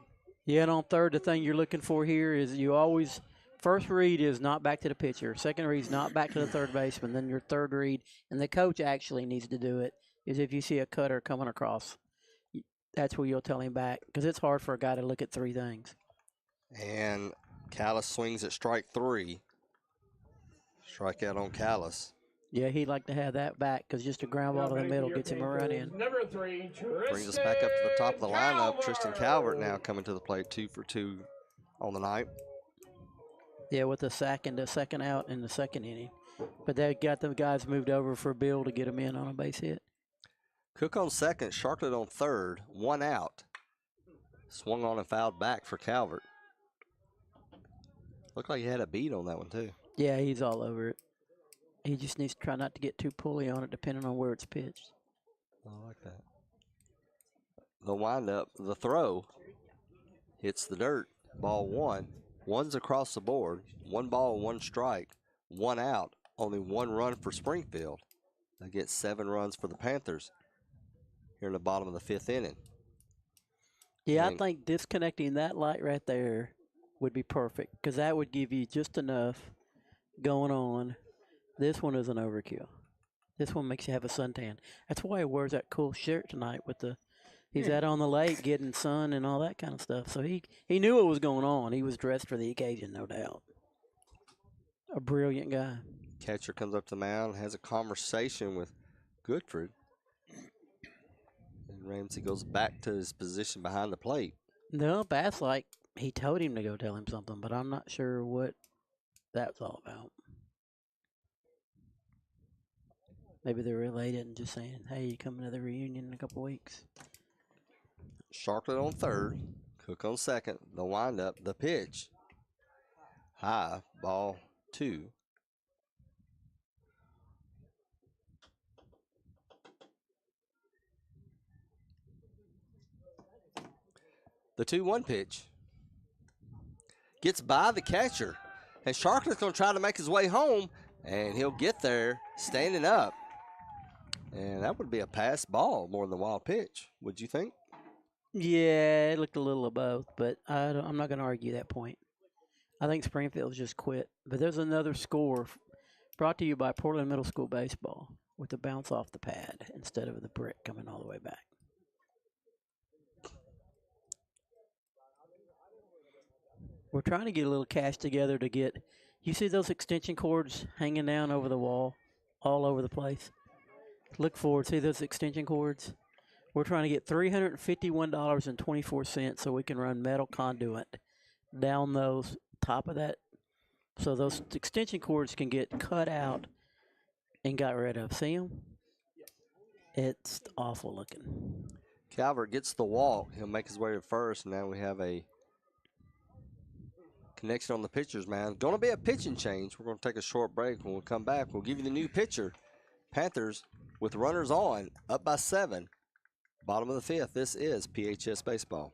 Yeah, and on third, the thing you're looking for here is you always first read is not back to the pitcher. Second read is not back to the third baseman. Then your third read, and the coach actually needs to do it, is if you see a cutter coming across, that's where you'll tell him back, because it's hard for a guy to look at three things. And Callis swings at strike 3. Strikeout on Callis. Yeah, he'd like to have that back, because just a ground ball to the middle gets him a run in. Number 3, Brings us back up to the top of the lineup. Tristan Calvert now coming to the plate, 2 for 2 on the night. Yeah, with the sack and the second out in the second inning. But they got the guys moved over for Bill to get them in on a base hit. Cook on second, Sharklet on third, 1 out. Swung on and fouled back for Calvert. Looked like he had a beat on that one, too. Yeah, he's all over it. He just needs to try not to get too pulley on it, depending on where it's pitched. I like that. The windup, the throw, hits the dirt. Ball 1. 1's across the board. 1 ball, 1 strike. 1 out. Only 1 run for Springfield. They get 7 runs for the Panthers here in the bottom of the 5th inning. Yeah, I think disconnecting that light right there would be perfect, because that would give you just enough going on. This one is an overkill. This one makes you have a suntan. That's why he wears that cool shirt tonight with the he's out on the lake getting sun and all that kind of stuff. So he knew what was going on. He was dressed for the occasion, no doubt. A brilliant guy. Catcher comes up to the mound, has a conversation with Goodford. And Ramsey goes back to his position behind the plate. No, Bass like he told him to go tell him something, but I'm not sure what that's all about. Maybe they're related and just saying, hey, you coming to the reunion in a couple weeks. Sharklet on third, Cook on second. The windup, the pitch. High, ball 2. The 2-1 pitch. Gets by the catcher. And Sharklet's going to try to make his way home, and he'll get there standing up. And that would be a pass ball more than the wild pitch, would you think? Yeah, it looked a little of both, but I'm not going to argue that point. I think Springfield's just quit. But there's another score brought to you by Portland Middle School Baseball with the bounce off the pad instead of the brick coming all the way back. We're trying to get a little cash together to get, you see those extension cords hanging down over the wall all over the place? Look forward, see those extension cords? We're trying to get $351.24 so we can run metal conduit down those top of that, so those extension cords can get cut out and got rid of. See them? It's awful looking. Calvert gets the walk. He'll make his way to first. Now we have a connection on the pitcher's mound. Going to be a pitching change. We're going to take a short break. When we come back, we'll give you the new pitcher. Panthers with runners on, up by 7. Bottom of the 5th. This is PHS Baseball.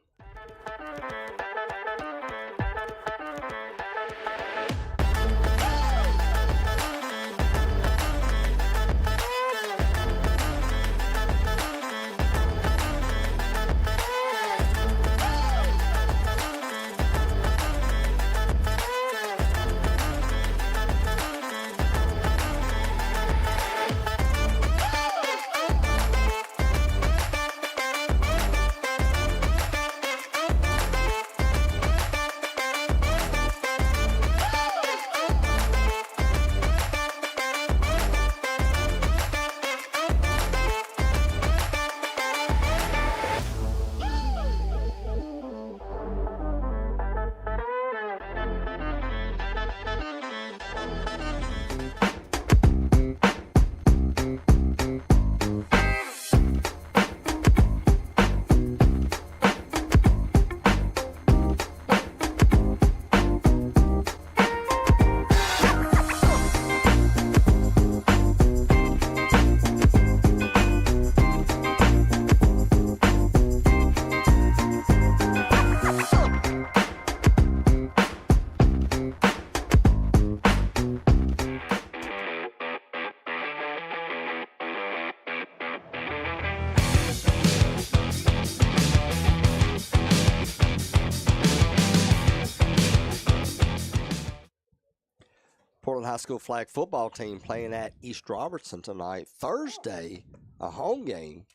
Portland High School flag football team playing at East Robertson tonight. Thursday, a home game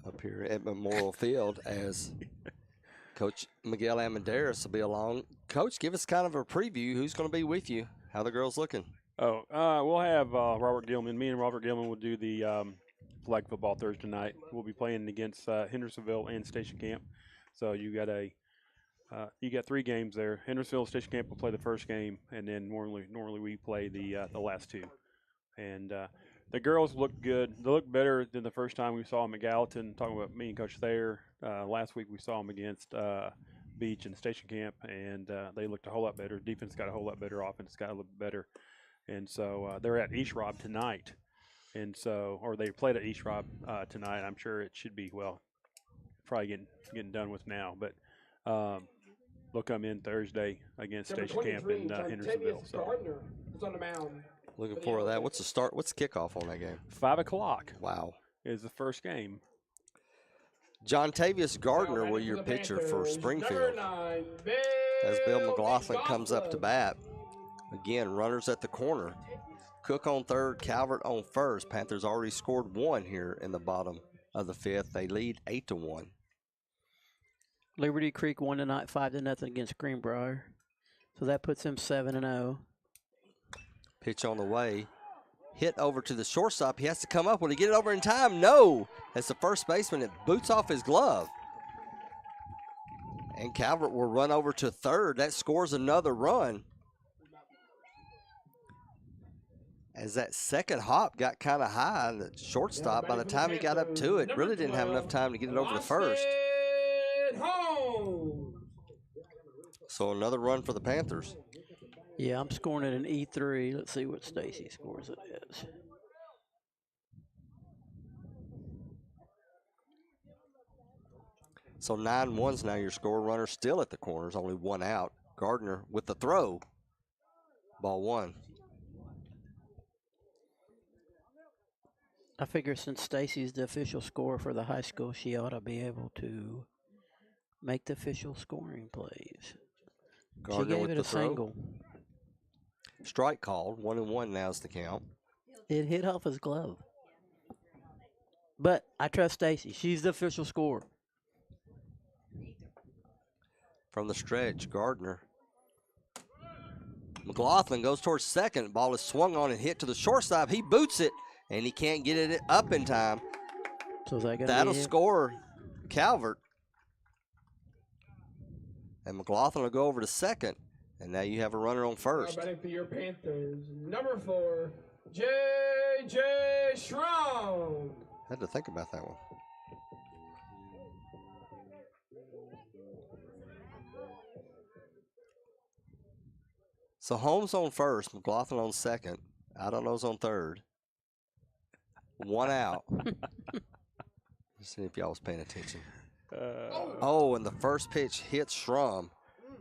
up here at Memorial Field as Coach Miguel Amadeus will be along. Coach, give us kind of a preview. Who's going to be with you? How the girls looking? We'll have Robert Gilman. Me and Robert Gilman will do the flag football Thursday night. We'll be playing against Hendersonville and Station Camp. So you got 3 games there. Hendersonville Station Camp will play the first game, and then normally we play the last 2. And the girls look good. They look better than the first time we saw them at Gallatin. Talking about me and Coach Thayer, last week we saw them against Beach and Station Camp, and they looked a whole lot better. Defense got a whole lot better. Offense got a little better. And so they're at East Rob tonight. And so, or they played at East Rob tonight. I'm sure it should be, probably getting done with now. But they'll come in Thursday against Station Camp in Hendersonville. So Gardner is on the mound. Looking forward to that. What's the start? What's the kickoff on that game? 5 o'clock. Wow. Is the first game. John Tavius Gardner will be your pitcher for Springfield. As Bill McLaughlin comes up to bat. Again, runners at the corner. Cook on third, Calvert on first. Panthers already scored 1 here in the bottom of the 5th. They lead 8-1. Liberty Creek won tonight 5-0 against Greenbrier. So that puts them 7-0. Pitch on the way. Hit over to the shortstop. He has to come up. Will he get it over in time? No. As the first baseman, it boots off his glove. And Calvert will run over to third. That scores another run. As that second hop got kind of high, the shortstop, by the time he got up to it, really didn't have enough time to get it over to first. So another run for the Panthers. Yeah, I'm scoring it an E3. Let's see what Stacy scores it as. So 9-1's now your score. Runner still at the corners, only 1 out. Gardner with the throw. Ball 1. I figure since Stacy's the official scorer for the high school, she ought to be able to make the official scoring plays. Gardner she gave with it the a throw. single. Strike called. 1-1 now's the count. It hit off his glove. But I trust Stacy. She's the official scorer. From the stretch, Gardner. McLaughlin goes towards second. Ball is swung on and hit to the shortstop. He boots it, and he can't get it up in time. So is that gonna That'll be it? score Calvert. And McLaughlin will go over to second. And now you have a runner on first. Batting for your Panthers, number 4, J.J. Schramm. Had to think about that one. So Holmes on first, McLaughlin on second. I don't know's on third. 1 out. Let's see if y'all was paying attention. Oh, and the first pitch hits Schramm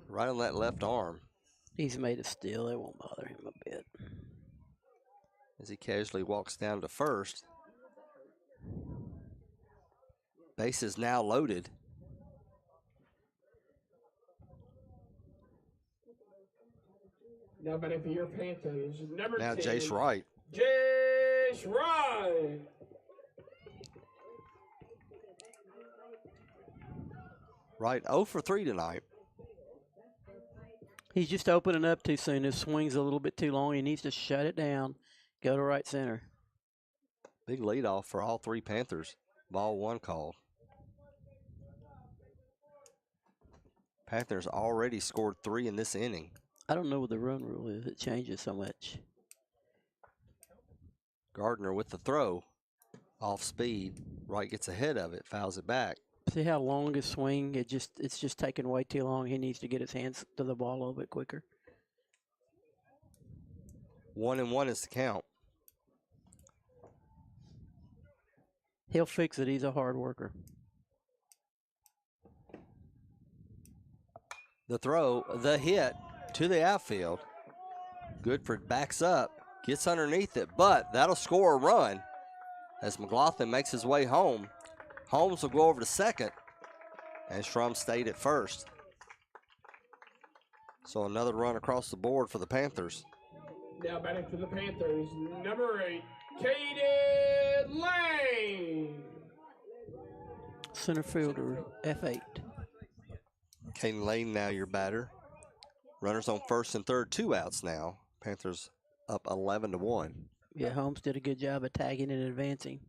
right on that left arm. He's made a steal. It won't bother him a bit. As he casually walks down to first. Base is now loaded. Now batting for your Panthers, number Now 10. Jace Wright. Jace Wright. Wright 0 for 3 tonight. He's just opening up too soon. His swing's a little bit too long. He needs to shut it down, go to right center. Big leadoff for all three Panthers. Ball 1 called. Panthers already scored 3 in this inning. I don't know what the run rule is. It changes so much. Gardner with the throw. Off speed. Wright gets ahead of it, fouls it back. See how long his swing? It's just taking way too long. He needs to get his hands to the ball a little bit quicker. 1-1 is the count. He'll fix it. He's a hard worker. The throw, the hit to the outfield. Goodford backs up, gets underneath it, but that'll score a run as McLaughlin makes his way home. Holmes will go over to second, and Schramm stayed at first. So another run across the board for the Panthers. Now batting for the Panthers, number 8, Caden Lane. Center fielder, F8. Caden Lane now your batter. Runners on first and third, 2 outs now. Panthers up 11-1. Yeah, Holmes did a good job of tagging and advancing.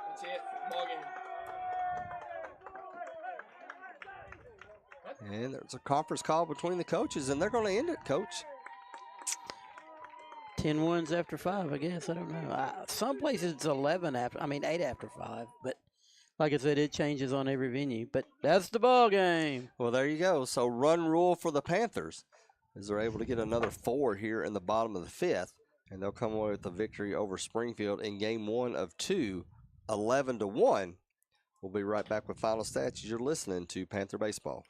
That's it, ball game. And there's a conference call between the coaches, and they're going to end it, Coach. 10 ones after 5, I guess. I don't know. Some places it's 8 after 5. But like I said, it changes on every venue. But that's the ball game. Well, there you go. So run rule for the Panthers is they're able to get another 4 here in the bottom of the 5th, and they'll come away with a victory over Springfield in game 1 of 2, 11-1. We'll be right back with final stats. You're listening to Panther Baseball.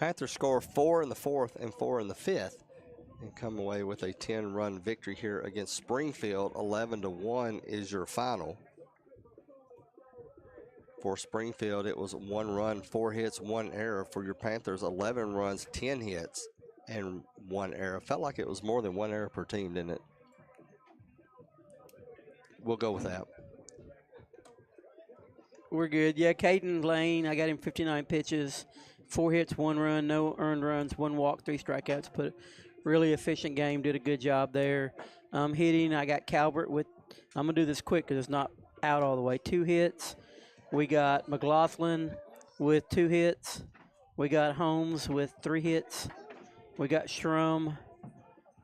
Panthers score 4 in the fourth and 4 in the fifth and come away with a 10-run victory here against Springfield. 11-1 is your final. For Springfield, it was 1 run, 4 hits, 1 error. For your Panthers, 11 runs, 10 hits, and 1 error. Felt like it was more than 1 error per team, didn't it? We'll go with that. We're good. Yeah, Caden Lane, I got him 59 pitches, 4 hits, 1 run, no earned runs, 1 walk, 3 strikeouts. Put a really efficient game, did a good job there. Hitting, I got Calvert with, I'm going to do this quick because it's not out all the way, 2 hits. We got McLaughlin with 2 hits. We got Holmes with 3 hits. We got Schrum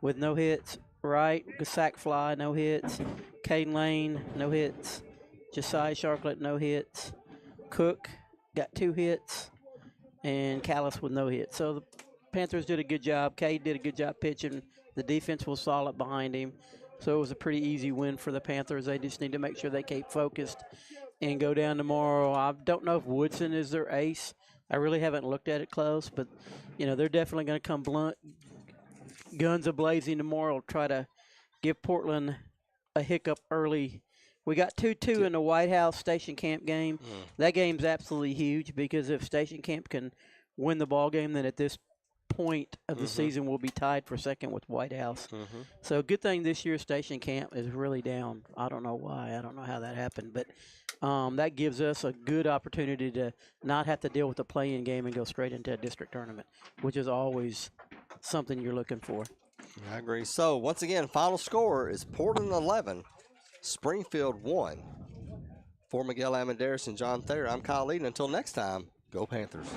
with no hits. Wright, sack fly, no hits. Caden Lane, no hits. Josiah Sharklet, no hits. Cook got 2 hits. And Callis with no hits. So the Panthers did a good job. Cade did a good job pitching. The defense was solid behind him. So it was a pretty easy win for the Panthers. They just need to make sure they keep focused and go down tomorrow. I don't know if Woodson is their ace. I really haven't looked at it close, but, you know, they're definitely going to come blunt, guns a-blazing tomorrow, try to give Portland a hiccup early. We got 2-2 in the White House Station Camp game. That game's absolutely huge because if Station Camp can win the ball game, then at this point of the season we'll be tied for second with White House. So good thing this year Station Camp is really down. I don't know why. I don't know how that happened, but that gives us a good opportunity to not have to deal with the play-in game and go straight into a district tournament, which is always something you're looking for. I agree. So, once again, final score is Portland 11, Springfield 1. For Miguel Amadeus and John Thayer, I'm Kyle Eden. Until next time, go Panthers.